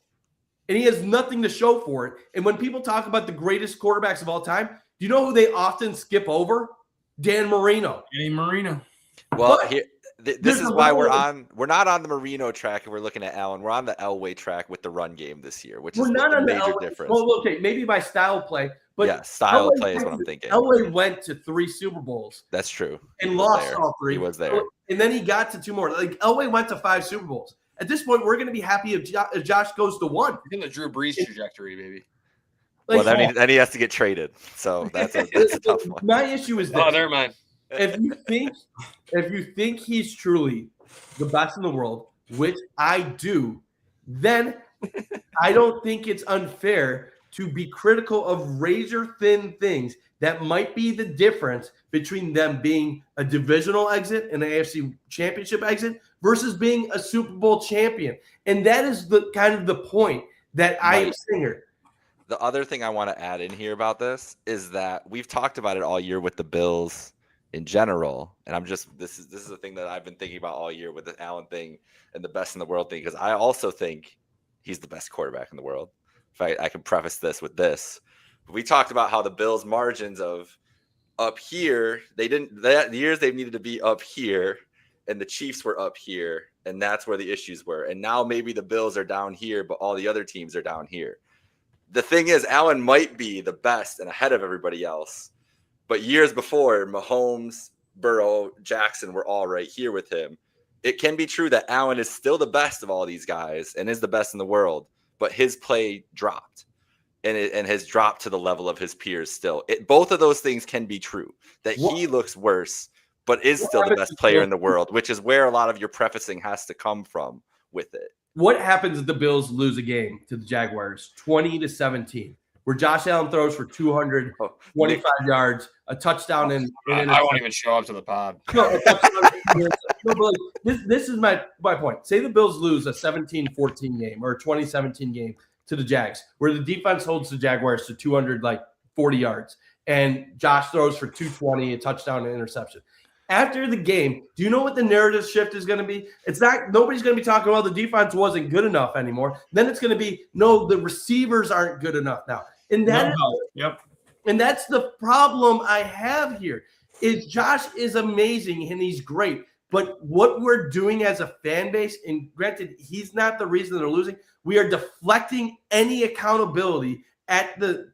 And he has nothing to show for it. And when people talk about the greatest quarterbacks of all time, do you know who they often skip over? Dan Marino. Danny Marino. Well, this is why we're not on the Marino track and we're looking at Allen. We're on the Elway track with the run game this year, which is a major difference. Well, okay, maybe by style play. But yeah, style of play is what I'm thinking. Elway went to 3 Super Bowls. That's true. And lost all 3. He was there. And then he got to 2 more. Elway went to 5 Super Bowls. At this point, we're going to be happy if Josh goes to 1. He's in the Drew Brees trajectory, baby. Then he has to get traded. So that's a tough one. My issue is this. Oh, never mind. If you think he's truly the best in the world, which I do, then I don't think it's unfair to be critical of razor-thin things that might be the difference between them being a divisional exit and an AFC championship exit versus being a Super Bowl champion. And that is the kind of the point that I am saying here. The other thing I want to add in here about this is that we've talked about it all year with the Bills in general. And this is the thing that I've been thinking about all year with the Allen thing and the best in the world thing, because I also think he's the best quarterback in the world. If I can preface this with this. We talked about how the Bills' margins of up here, the years they've needed to be up here and the Chiefs were up here, and that's where the issues were. And now maybe the Bills are down here, but all the other teams are down here. The thing is, Allen might be the best and ahead of everybody else. But years before, Mahomes, Burrow, Jackson were all right here with him. It can be true that Allen is still the best of all these guys and is the best in the world, but his play dropped and has dropped to the level of his peers still. Both of those things can be true, that he looks worse, but is still the best player in the world, which is where a lot of your prefacing has to come from with it. What happens if the Bills lose a game to the Jaguars 20-17, where Josh Allen throws for 225 yards, a touchdown, and I won't even show up to the pod. This is my point. Say the Bills lose a 17-14 game or a 2017 game to the Jags, where the defense holds the Jaguars to 240 yards, and Josh throws for 220, a touchdown, and interception. After the game, do you know what the narrative shift is going to be? It's not, nobody's going to be talking, well, the defense wasn't good enough anymore. Then it's going to be, no, the receivers aren't good enough now. And and that's the problem I have here is Josh is amazing and he's great. But what we're doing as a fan base, and granted, he's not the reason they're losing, we are deflecting any accountability at the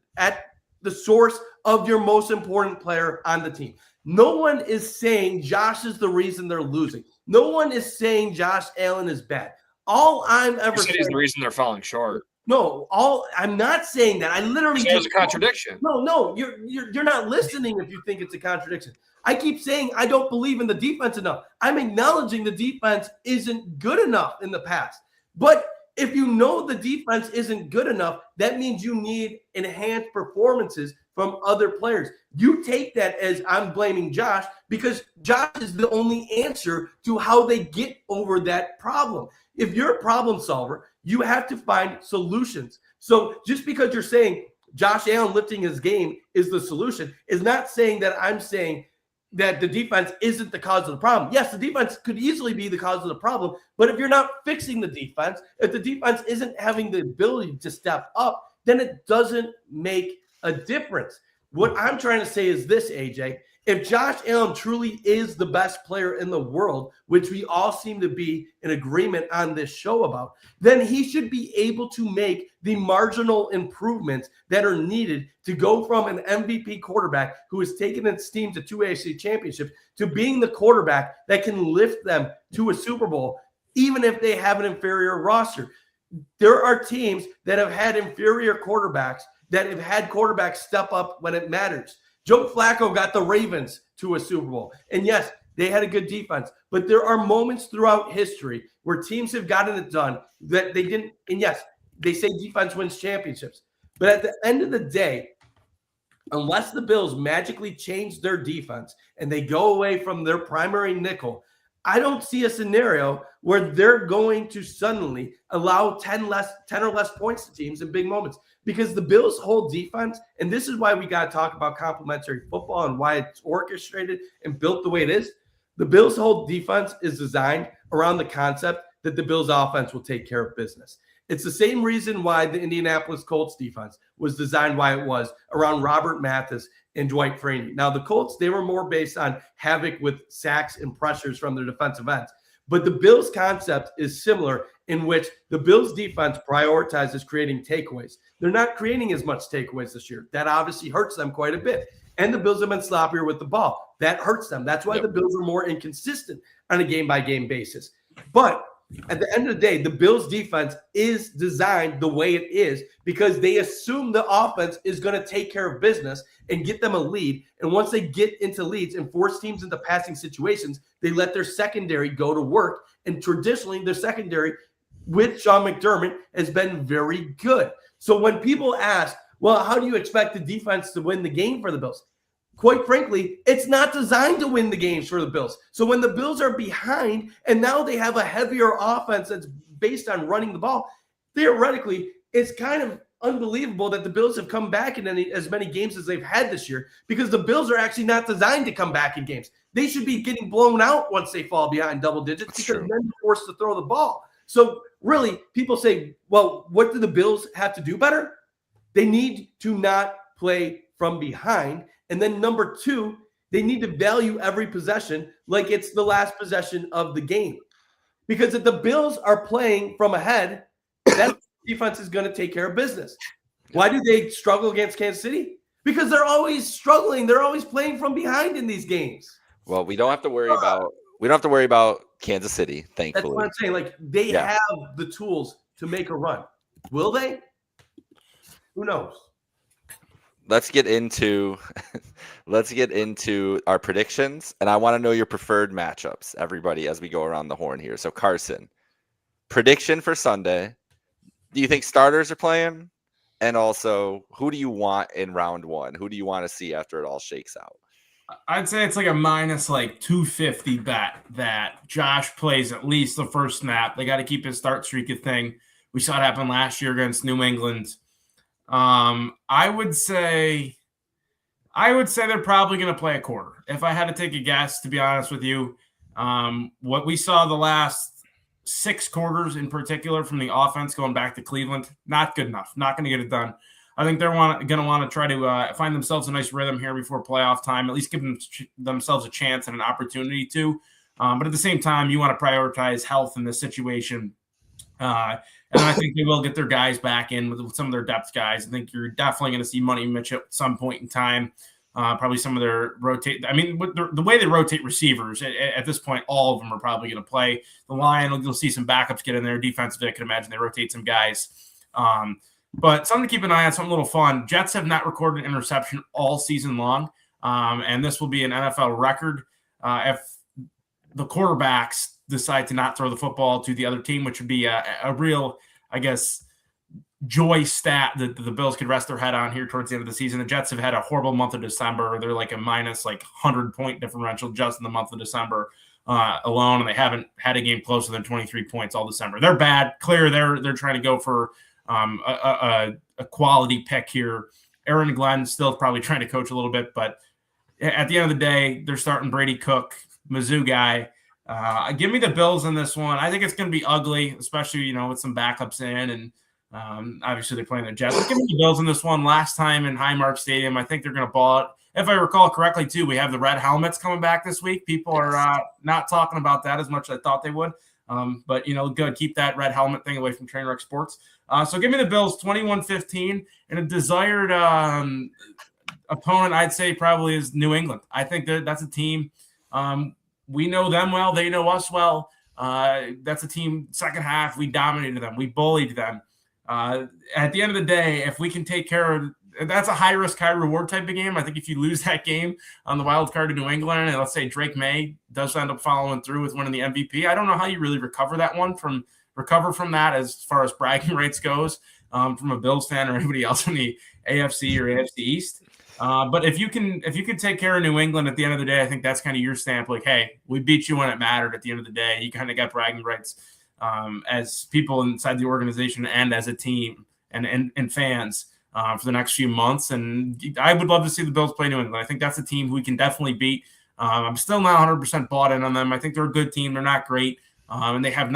source of your most important player on the team. No one is saying Josh is the reason they're losing. No one is saying Josh Allen is bad. All I'm ever saying is the reason they're falling short. No, I'm not saying that. I literally there's a contradiction. No, you're not listening if you think it's a contradiction. I keep saying I don't believe in the defense enough. I'm acknowledging the defense isn't good enough in the past. But if you know the defense isn't good enough, that means you need enhanced performances from other players. You take that as I'm blaming Josh because Josh is the only answer to how they get over that problem. If you're a problem solver, you have to find solutions. So just because you're saying Josh Allen lifting his game is the solution is not saying that I'm saying that the defense isn't the cause of the problem. Yes, the defense could easily be the cause of the problem, but if you're not fixing the defense, if the defense isn't having the ability to step up, then it doesn't make a difference. What I'm trying to say is this, AJ. If Josh Allen truly is the best player in the world, which we all seem to be in agreement on this show about, then he should be able to make the marginal improvements that are needed to go from an MVP quarterback who has taken his team to 2 AFC championships to being the quarterback that can lift them to a Super Bowl, even if they have an inferior roster. There are teams that have had inferior quarterbacks that have had quarterbacks step up when it matters. Joe Flacco got the Ravens to a Super Bowl. And yes, they had a good defense. But there are moments throughout history where teams have gotten it done that they didn't. And yes, they say defense wins championships. But at the end of the day, unless the Bills magically change their defense and they go away from their primary nickel, I don't see a scenario where they're going to suddenly allow 10 or less points to teams in big moments. Because the Bills' whole defense, and this is why we got to talk about complementary football and why it's orchestrated and built the way it is. The Bills' whole defense is designed around the concept that the Bills' offense will take care of business. It's the same reason why the Indianapolis Colts defense was designed why it was around Robert Mathis and Dwight Freeney. Now, the Colts, they were more based on havoc with sacks and pressures from their defensive ends. But the Bills' concept is similar in which the Bills' defense prioritizes creating takeaways. They're not creating as much takeaways this year. That obviously hurts them quite a bit. And the Bills have been sloppier with the ball. That hurts them. That's why the Bills are more inconsistent on a game-by-game basis. But at the end of the day, the Bills' defense is designed the way it is because they assume the offense is going to take care of business and get them a lead. And once they get into leads and force teams into passing situations, they let their secondary go to work. And traditionally, their secondary with Sean McDermott has been very good. So when people ask, well, how do you expect the defense to win the game for the Bills? Quite frankly, it's not designed to win the games for the Bills. So when the Bills are behind and now they have a heavier offense that's based on running the ball, theoretically, it's kind of unbelievable that the Bills have come back in as many games as they've had this year because the Bills are actually not designed to come back in games. They should be getting blown out once they fall behind double digits because then they're forced to throw the ball. So really, people say, well, what do the Bills have to do better? They need to not play from behind. And then number two, They need to value every possession like it's the last possession of the game. Because if the Bills are playing from ahead, that defense is going to take care of business. Why do they struggle against Kansas City? Because they're always struggling. They're always playing from behind in these games. Well, we don't have to worry about Kansas City, thankfully. That's what I'm saying. Like, they have the tools to make a run. Will they? Who knows? Let's get into our predictions, and I want to know your preferred matchups, everybody, as we go around the horn here. So, Carson, prediction for Sunday. Do you think starters are playing? And also, who do you want in round one? Who do you want to see after it all shakes out? I'd say it's like a minus 250 bet that Josh plays at least the first snap. They got to keep his start streak a thing. We saw it happen last year against New England. I would say they're probably going to play a quarter. If I had to take a guess, to be honest with you, what we saw the last 6 quarters in particular from the offense going back to Cleveland, not good enough. Not going to get it done. I think they're going to want to try to find themselves a nice rhythm here before playoff time, at least give themselves a chance and an opportunity to. But at the same time, you want to prioritize health in this situation. And I think they will get their guys back in with some of their depth guys. I think you're definitely going to see Money Mitch at some point in time. Probably some of their rotate. I mean, the way they rotate receivers at this point, all of them are probably going to play. The line, you'll see some backups get in there. Defensively, I can imagine they rotate some guys. But something to keep an eye on, something a little fun. Jets have not recorded an interception all season long, and this will be an NFL record if the quarterbacks decide to not throw the football to the other team, which would be a real, I guess, joy stat that the Bills could rest their head on here towards the end of the season. The Jets have had a horrible month of December. They're like a minus 100-point differential just in the month of December alone, and they haven't had a game closer than 23 points all December. They're bad. Clear, they're trying to go for a quality pick here. Aaron Glenn still probably trying to coach a little bit, but at the end of the day, they're starting Brady Cook, Mizzou guy. Give me the Bills in this one. I think it's going to be ugly, especially, with some backups in, and obviously they're playing the Jets. Give me the Bills in this one. Last time in Highmark Stadium, I think they're going to ball it. If I recall correctly, too, we have the red helmets coming back this week. People are not talking about that as much as I thought they would. But, good. Keep that red helmet thing away from Trainwreck Sports. So give me the Bills 21-15, and a desired opponent, I'd say, probably is New England. I think that's a team. We know them well. They know us well. That's a team, second half, we dominated them. We bullied them. At the end of the day, if we can take care of – that's a high-risk, high-reward type of game. I think if you lose that game on the wild card to New England, and let's say Drake May does end up following through with winning the MVP, I don't know how you really recover from that as far as bragging rights goes from a Bills fan or anybody else in the AFC or AFC East. But if you can take care of New England at the end of the day, I think that's kind of your stamp. Like, hey, we beat you when it mattered. At the end of the day, you kind of got bragging rights as people inside the organization and as a team and fans for the next few months. And I would love to see the Bills play New England. I think that's a team who we can definitely beat. I'm still not 100% bought in on them. I think they're a good team. They're not great, and they have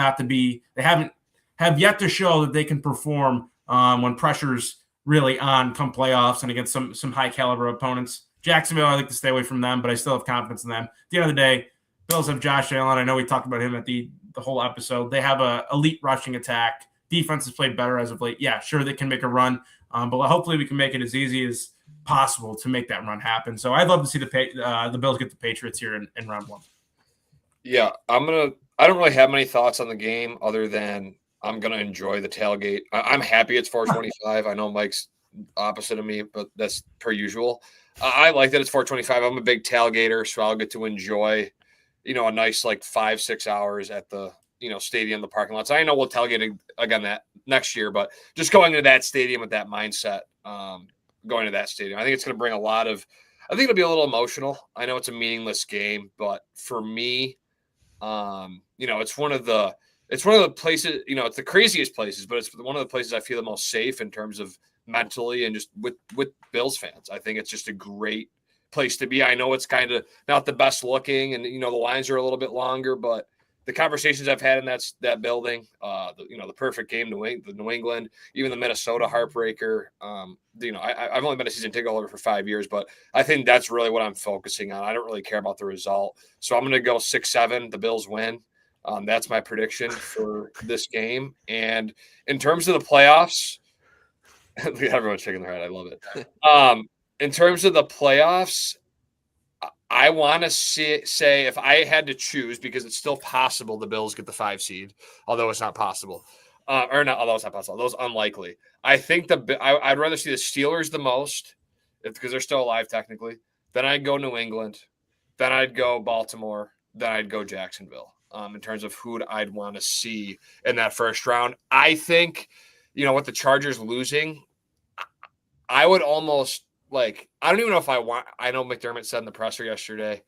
yet to show that they can perform when pressure's really on come playoffs and against some high caliber opponents. Jacksonville, I like to stay away from them, but I still have confidence in them. At the end of the day, Bills have Josh Allen. I know we talked about him at the whole episode. They have a elite rushing attack. Defense has played better as of late. Yeah, sure, they can make a run, but hopefully we can make it as easy as possible to make that run happen. So I'd love to see the Bills get the Patriots here in round one. Yeah, I don't really have many thoughts on the game other than I'm going to enjoy the tailgate. I'm happy it's 425. I know Mike's opposite of me, but that's per usual. I like that it's 425. I'm a big tailgater, so I'll get to enjoy, a nice 5-6 hours at the, stadium, the parking lots. I know we'll tailgate again that next year, but just going to that stadium with that mindset, going to that stadium, I think it's going to bring I think it'll be a little emotional. I know it's a meaningless game, but for me, it's one of the places, it's the craziest places, but it's one of the places I feel the most safe in terms of mentally and just with Bills fans. I think it's just a great place to be. I know it's kind of not the best looking and, the lines are a little bit longer, but the conversations I've had in that building, the perfect game, the New England, even the Minnesota heartbreaker. I've only been a season ticket holder for 5 years, but I think that's really what I'm focusing on. I don't really care about the result, so I'm going to go 6-7. The Bills win. That's my prediction for this game. And in terms of the playoffs, everyone's shaking their head. I love it. In terms of the playoffs, I want to say if I had to choose, because it's still possible the Bills get the 5 seed, although it's not possible, although it's not possible, those unlikely. I think I'd rather see the Steelers the most, because they're still alive technically. Then I'd go New England. Then I'd go Baltimore. Then I'd go Jacksonville. In terms of who I'd want to see in that first round, I think, with the Chargers losing, I would almost. I don't even know if I know McDermott said in the presser yesterday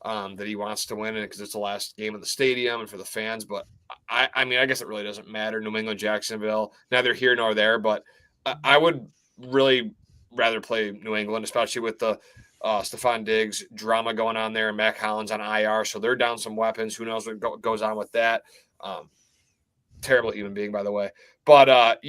that he wants to win it because it's the last game of the stadium and for the fans. But I guess it really doesn't matter. New England, Jacksonville, neither here nor there. But I would really rather play New England, especially with the Stephon Diggs drama going on there and Mac Hollins on IR. So they're down some weapons. Who knows what goes on with that? Terrible human being, by the way. But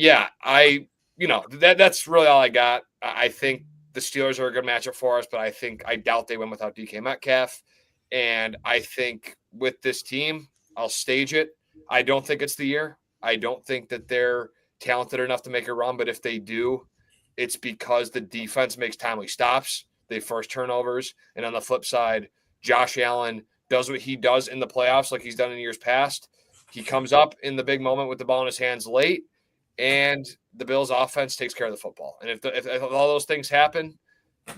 that's really all I got. I think the Steelers are a good matchup for us, but I doubt they win without DK Metcalf. And I think with this team, I'll stage it. I don't think it's the year. I don't think that they're talented enough to make a run, but if they do, it's because the defense makes timely stops. They force turnovers. And on the flip side, Josh Allen does what he does in the playoffs like he's done in years past. He comes up in the big moment with the ball in his hands late, and the Bills' offense takes care of the football. And if all those things happen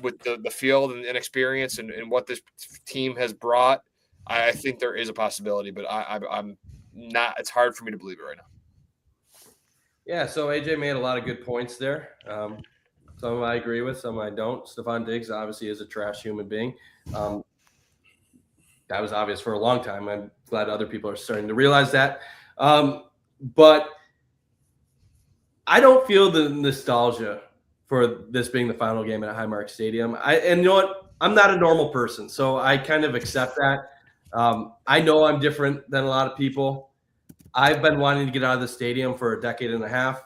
with the field and experience and what this team has brought, I think there is a possibility. But I'm not – it's hard for me to believe it right now. Yeah, so AJ made a lot of good points there. Some I agree with, some I don't. Stephon Diggs obviously is a trash human being. That was obvious for a long time. I'm glad other people are starting to realize that. But I don't feel the nostalgia for this being the final game at Highmark Stadium. And you know what? I'm not a normal person, so I kind of accept that. I know I'm different than a lot of people. I've been wanting to get out of the stadium for a decade and a half.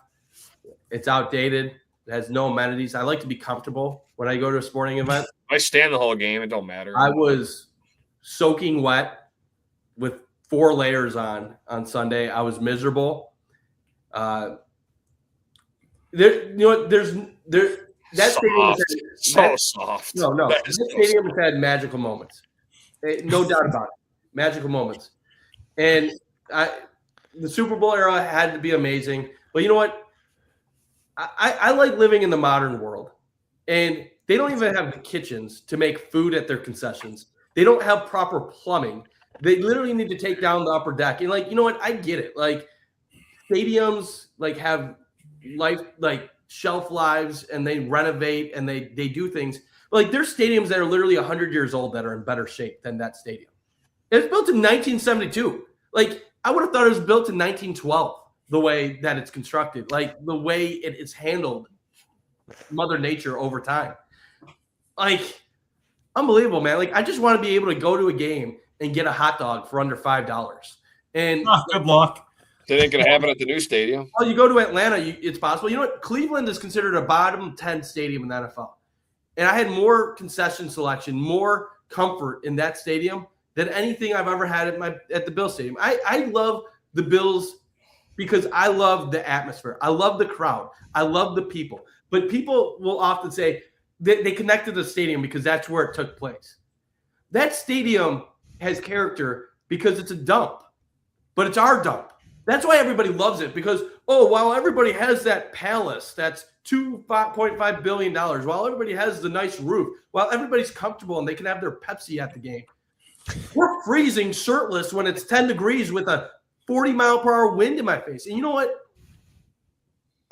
It's outdated. It has no amenities. I like to be comfortable when I go to a sporting event. I stand the whole game. It don't matter. I was soaking wet with 4 layers on Sunday. I was miserable. That soft. Stadium Soft. No. That stadium has had magical moments. No doubt about it. Magical moments. And the Super Bowl era had to be amazing. But you know what? I like living in the modern world. And they don't even have kitchens to make food at their concessions. They don't have proper plumbing. They literally need to take down the upper deck. And you know what? I get it. Stadiums have shelf lives, and they renovate and they do things. There's stadiums that are literally 100 years old that are in better shape than that stadium. It's built in 1972. I would have thought it was built in 1912, the way that it's constructed, the way it's handled Mother Nature over time. Unbelievable, man. I just want to be able to go to a game and get a hot dog for under $5. And good luck. It ain't going to happen at the new stadium. Oh, you go to Atlanta, it's possible. You know what? Cleveland is considered a bottom 10 stadium in the NFL. And I had more concession selection, more comfort in that stadium than anything I've ever had at the Bills Stadium. I love the Bills because I love the atmosphere. I love the crowd. I love the people. But people will often say they connected the stadium because that's where it took place. That stadium has character because it's a dump, but it's our dump. That's why everybody loves it because, while everybody has that palace that's $2.5 billion, while everybody has the nice roof, while everybody's comfortable and they can have their Pepsi at the game, we're freezing shirtless when it's 10 degrees with a 40-mile-per-hour wind in my face. And you know what?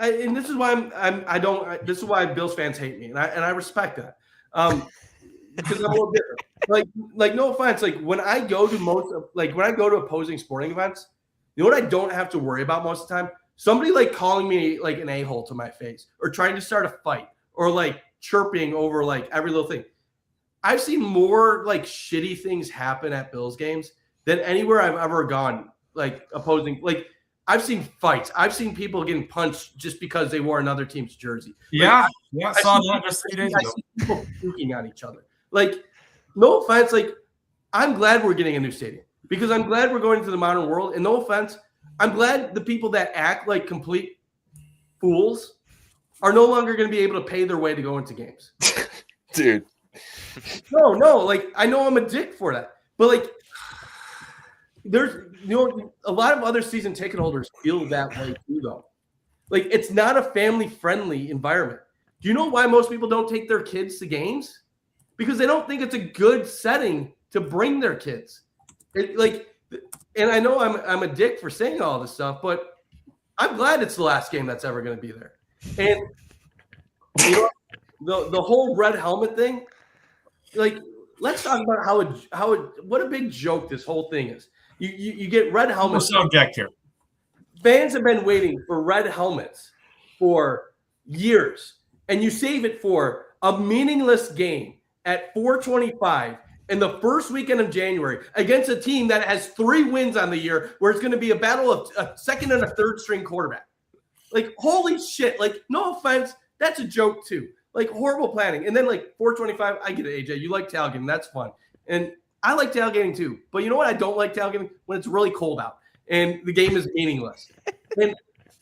And this is why this is why Bills fans hate me, and I respect that because I'm a little different. No offense, when I go to opposing sporting events, you know what I don't have to worry about most of the time? Somebody calling me an a-hole to my face, or trying to start a fight, or chirping over every little thing. I've seen more shitty things happen at Bills games than anywhere I've ever gone. Like opposing, like I've seen fights. I've seen people getting punched just because they wore another team's jersey. Yeah, Like, I saw that just 3 days I ago. see people puking on each other. Like, no offense, like I'm glad we're getting a new stadium because I'm glad we're going to the modern world. And no offense, I'm glad the people that act like complete fools are no longer going to be able to pay their way to go into games. Dude. No, like I know I'm a dick for that, but like there's a lot of other season ticket holders feel that way too, though. Like it's not a family-friendly environment. Do you know why most people don't take their kids to games? Because they don't think it's a good setting to bring their kids. And I know I'm a dick for saying all this stuff, but I'm glad it's the last game that's ever going to be there. And the whole red helmet thing, like let's talk about what a big joke this whole thing is. You get red helmets. No subject here. Fans have been waiting for red helmets for years, and you save it for a meaningless game at 425 in the first weekend of January against a team that has 3 wins on the year, where it's going to be a battle of a second and a third string quarterback. Like, holy shit. Like, no offense, that's a joke too. Like, horrible planning. And then, like, 425, I get it, AJ. You like tailgating. That's fun. And I like tailgating too. But you know what I don't like tailgating? When it's really cold out and the game is meaningless. And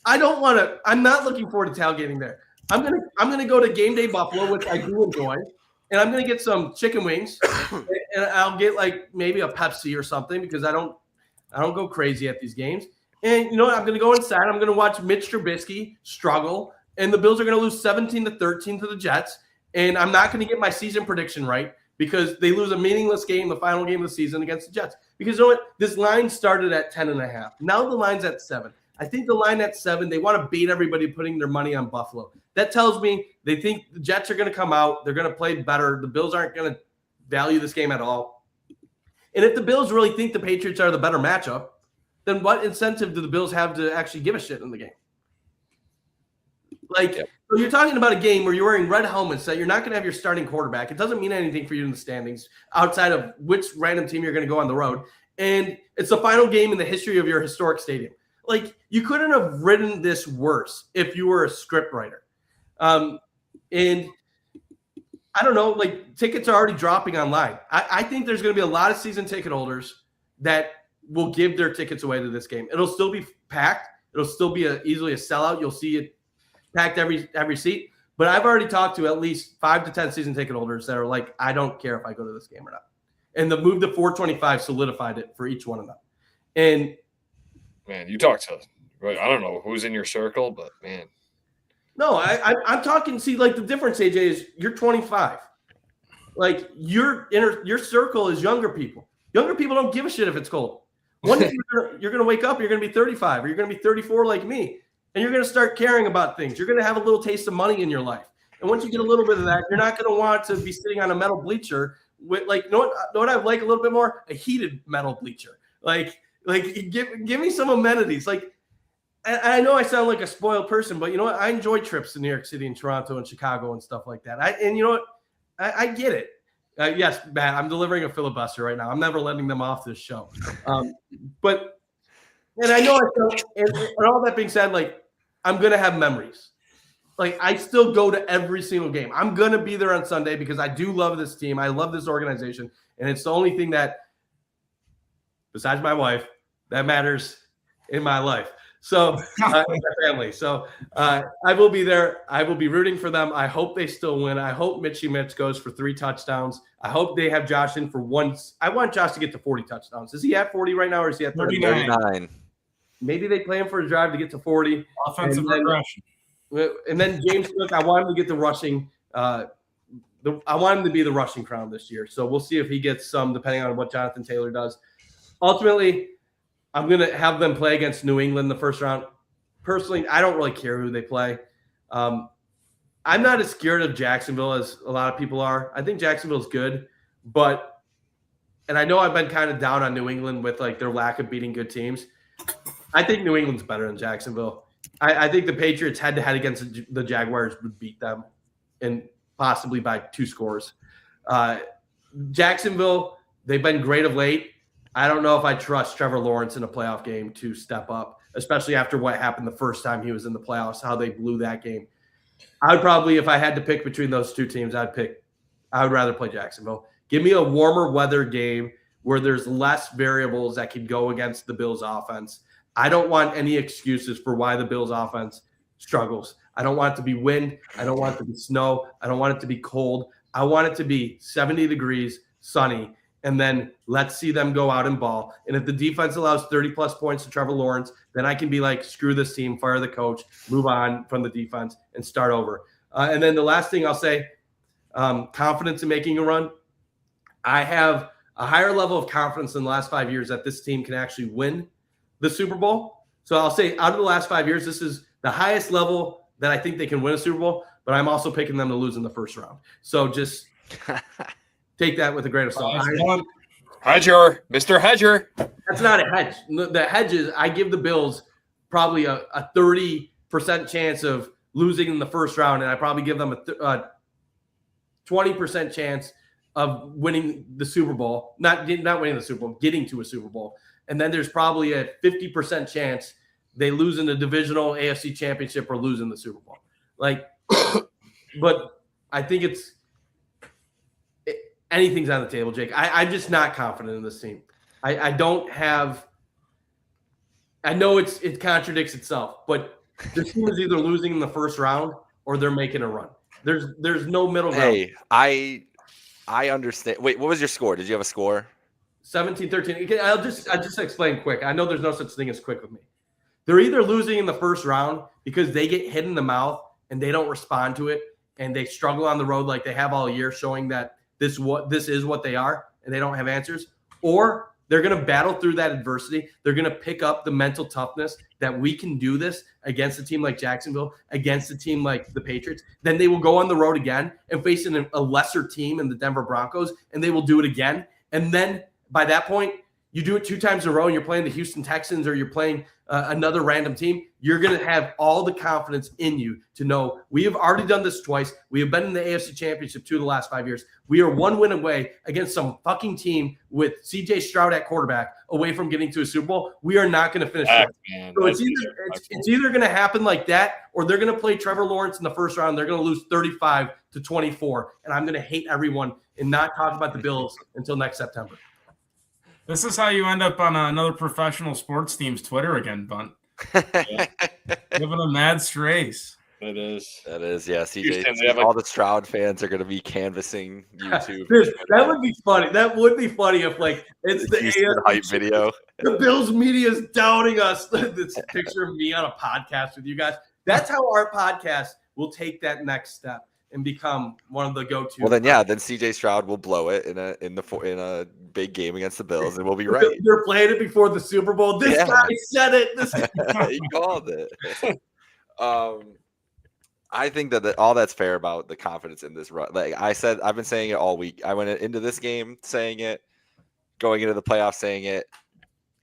I don't want to – I'm not looking forward to tailgating there. I'm gonna go to Game Day Buffalo, which I do enjoy, and I'm gonna get some chicken wings, and I'll get like maybe a Pepsi or something because I don't go crazy at these games. And you know what? I'm gonna go inside. I'm gonna watch Mitch Trubisky struggle, and the Bills are gonna lose 17-13 to the Jets. And I'm not gonna get my season prediction right because they lose a meaningless game, the final game of the season against the Jets. Because you know what? This line started at 10.5. Now the line's at 7. I think the line at 7, they want to bait everybody putting their money on Buffalo. That tells me they think the Jets are going to come out. They're going to play better. The Bills aren't going to value this game at all. And if the Bills really think the Patriots are the better matchup, then what incentive do the Bills have to actually give a shit in the game? Like, so you're talking about a game where you're wearing red helmets that you're not going to have your starting quarterback. It doesn't mean anything for you in the standings outside of which random team you're going to go on the road. And it's the final game in the history of your historic stadium. Like, you couldn't have written this worse if you were a script writer. And I don't know, like, tickets are already dropping online. I think there's going to be a lot of season ticket holders that will give their tickets away to this game. It'll still be packed. It'll still be easily a sellout. You'll see it packed every seat. But I've already talked to at least 5 to 10 season ticket holders that are like, I don't care if I go to this game or not. And the move to 425 solidified it for each one of them. And man, you talk to, I don't know who's in your circle, but man. No, I'm talking. See, like the difference, AJ, is you're 25. Like your circle is younger people. Younger people don't give a shit if it's cold. One day you're going to wake up, you're going to be 35, or you're going to be 34 like me, and you're going to start caring about things. You're going to have a little taste of money in your life, and once you get a little bit of that, you're not going to want to be sitting on a metal bleacher with like, you know what I like a little bit more? A heated metal bleacher. Like give me some amenities. Like, I know I sound like a spoiled person, but you know what? I enjoy trips to New York City and Toronto and Chicago and stuff like that. And you know what? I get it. Yes, Matt, I'm delivering a filibuster right now. I'm never letting them off this show. But I know and all that being said, like, I'm going to have memories. Like, I still go to every single game. I'm going to be there on Sunday because I do love this team. I love this organization. And it's the only thing that, besides my wife, that matters in my life. So, my family. So, I will be there. I will be rooting for them. I hope they still win. I hope Mitchie Mitch goes for 3 touchdowns. I hope they have Josh in for once. I want Josh to get to 40 touchdowns. Is he at 40 right now, or is he at 39? Maybe they play him for a drive to get to 40. Offensive regression. And then James Cook, I want him to get the rushing. I want him to be the rushing crown this year. So we'll see if he gets some, depending on what Jonathan Taylor does. Ultimately, I'm going to have them play against New England the first round. Personally, I don't really care who they play. I'm not as scared of Jacksonville as a lot of people are. I think Jacksonville's good, and I know I've been kind of down on New England with like their lack of beating good teams. I think New England's better than Jacksonville. I think the Patriots head-to-head against the Jaguars would beat them, and possibly by 2 scores. Jacksonville, they've been great of late. I don't know if I trust Trevor Lawrence in a playoff game to step up, especially after what happened the first time he was in the playoffs, how they blew that game. I would probably, if I had to pick between those two teams, I would rather play Jacksonville. Give me a warmer weather game where there's less variables that could go against the Bills offense. I don't want any excuses for why the Bills offense struggles. I don't want it to be wind. I don't want it to be snow. I don't want it to be cold. I want it to be 70 degrees, sunny, and then let's see them go out and ball. And if the defense allows 30-plus points to Trevor Lawrence, then I can be like, screw this team, fire the coach, move on from the defense, and start over. And then the last thing I'll say, confidence in making a run. I have a higher level of confidence in the last 5 years that this team can actually win the Super Bowl. So I'll say out of the last 5 years, this is the highest level that I think they can win a Super Bowl, but I'm also picking them to lose in the first round. So just take that with a grain of salt. Hedger, Mr. Hedger. That's not a hedge. The hedge is I give the Bills probably a 30% chance of losing in the first round, and I probably give them a 20% chance of winning the Super Bowl. Not winning the Super Bowl, getting to a Super Bowl. And then there's probably a 50% chance they lose in the divisional AFC championship or lose in the Super Bowl. But I think anything's on the table, Jake. I'm just not confident in this team. I don't have – I know it contradicts itself, but this team is either losing in the first round or they're making a run. There's no middle ground. Hey, I understand. Wait, what was your score? Did you have a score? 17-13. I'll just explain quick. I know there's no such thing as quick with me. They're either losing in the first round because they get hit in the mouth and they don't respond to it and they struggle on the road like they have all year, showing that this is what they are and they don't have answers, or they're going to battle through that adversity. They're going to pick up the mental toughness that we can do this against a team like Jacksonville, against a team like the Patriots. Then they will go on the road again and face a lesser team in the Denver Broncos, and they will do it again. And then by that point, you do it 2 times in a row and you're playing the Houston Texans or you're playing another random team, you're going to have all the confidence in you to know we have already done this twice. We have been in the AFC Championship 2 of the last 5 years. We are 1 win away against some fucking team with C.J. Stroud at quarterback away from getting to a Super Bowl. We are not going to finish. So it's either going to happen like that or they're going to play Trevor Lawrence in the first round. They're going to lose 35-24, and I'm going to hate everyone and not talk about the Bills until next September. This is how you end up on another professional sports team's Twitter again, Bunt. Yeah. Giving them mad strays. It is. That is, yeah. CJ, Houston, all the Stroud fans are going to be canvassing YouTube. That would be funny. That would be funny if, it's the Houston hype video. The Bills media is doubting us. This picture of me on a podcast with you guys. That's how our podcast will take that next step and become one of the go-to. Well, then CJ Stroud will blow it in a big game against the Bills, and we'll be right. They're playing it before the Super Bowl. This guy said it. He called it. I think that all that's fair about the confidence in this run. Like I said, I've been saying it all week. I went into this game saying it, going into the playoffs saying it.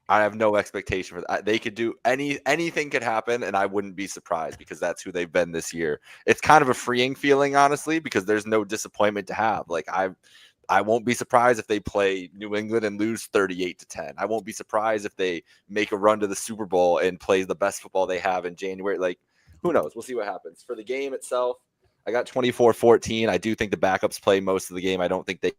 I have no expectation for that. They could do anything could happen, and I wouldn't be surprised because that's who they've been this year. It's kind of a freeing feeling, honestly, because there's no disappointment to have. Like I won't be surprised if they play New England and lose 38-10. I won't be surprised if they make a run to the Super Bowl and play the best football they have in January. Like, who knows? We'll see what happens. For the game itself, I got 24-14. I do think the backups play most of the game. I don't think they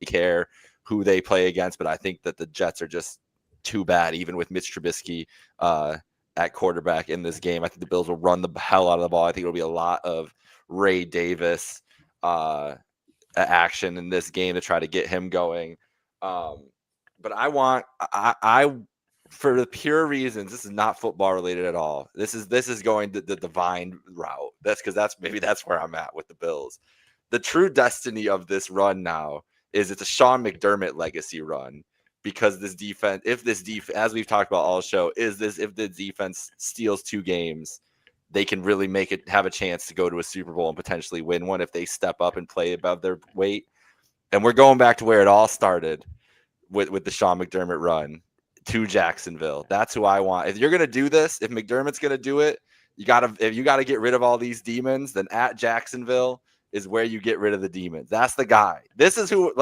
care who they play against, but I think that the Jets are just too bad, even with Mitch Trubisky at quarterback in this game. I think the Bills will run the hell out of the ball. I think it'll be a lot of Ray Davis action in this game to try to get him going. But I for the pure reasons, this is not football related at all. This is going the divine route. That's where I'm at with the Bills. The true destiny of this run now is it's a Sean McDermott legacy run. Because this defense, as we've talked about all show, if the defense steals 2 games, they can really have a chance to go to a Super Bowl and potentially win one if they step up and play above their weight. And we're going back to where it all started with the Sean McDermott run to Jacksonville. That's who I want. If you're gonna do this, if McDermott's gonna do it, if you gotta get rid of all these demons, then at Jacksonville is where you get rid of the demons. That's the guy. This is who.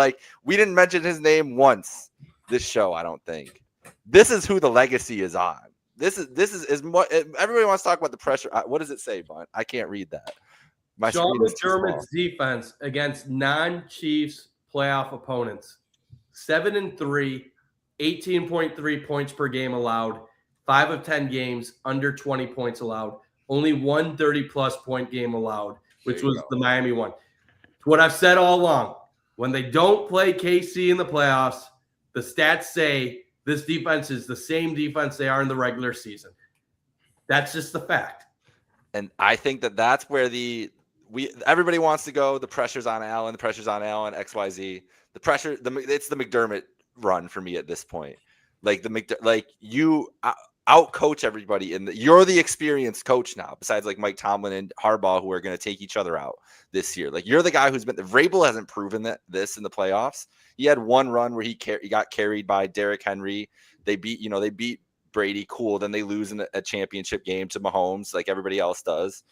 We didn't mention his name once this show. I don't think this is who the legacy is on. This is more. Everybody wants to talk about the pressure. What does it say, Bunt? I can't read that. My Sean screen is too small. McDermott's defense against non-Chiefs playoff opponents: 7-3, 18.3 points per game allowed. 5 of 10 games under 20 points allowed. Only one 30-plus point game allowed, which was the Miami one. It's what I've said all along. When they don't play KC in the playoffs, the stats say this defense is the same defense they are in the regular season. That's just the fact. And I think that's where everybody wants to go. The pressure's on Allen. The pressure's on Allen. XYZ. The pressure. It's the McDermott run for me at this point. You out-coach everybody, you're the experienced coach now. Besides like Mike Tomlin and Harbaugh, who are going to take each other out this year. Like you're the guy who's been. Vrabel hasn't proven this in the playoffs. He had one run where he got carried by Derrick Henry. They beat Brady. Cool. Then they lose in a championship game to Mahomes, like everybody else does.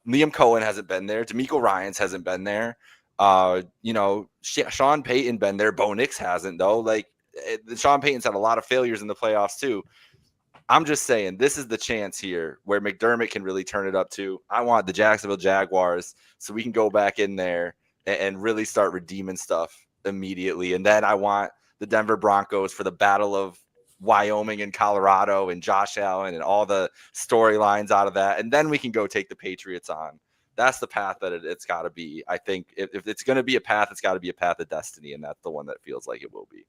Liam Cohen hasn't been there. DeMeco Ryans hasn't been there. Sean Payton been there. Bo Nix hasn't though. Like Sean Payton's had a lot of failures in the playoffs too. I'm just saying this is the chance here where McDermott can really turn it up too. I want the Jacksonville Jaguars so we can go back in there and really start redeeming stuff immediately. And then I want the Denver Broncos for the battle of Wyoming and Colorado and Josh Allen and all the storylines out of that. And then we can go take the Patriots on. That's the path that it's got to be. I think if it's going to be a path, it's got to be a path of destiny. And that's the one that feels like it will be.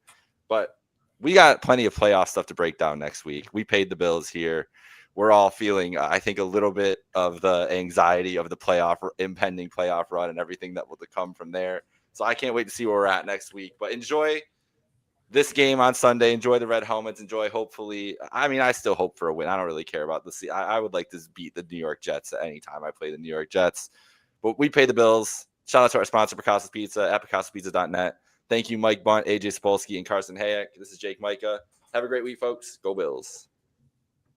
But we got plenty of playoff stuff to break down next week. We paid the bills here. We're all feeling, I think, a little bit of the anxiety of the impending playoff run and everything that will come from there. So I can't wait to see where we're at next week. But enjoy this game on Sunday. Enjoy the red helmets. Enjoy, hopefully. I mean, I still hope for a win. I don't really care about the I would like to beat the New York Jets at any time I play the New York Jets. But we pay the bills. Shout out to our sponsor, Picasso's Pizza, at PicassoPizza.net. Thank you, Mike Bunt, AJ Spolsky, and Carson Hayek. This is Jake Micah. Have a great week, folks. Go Bills.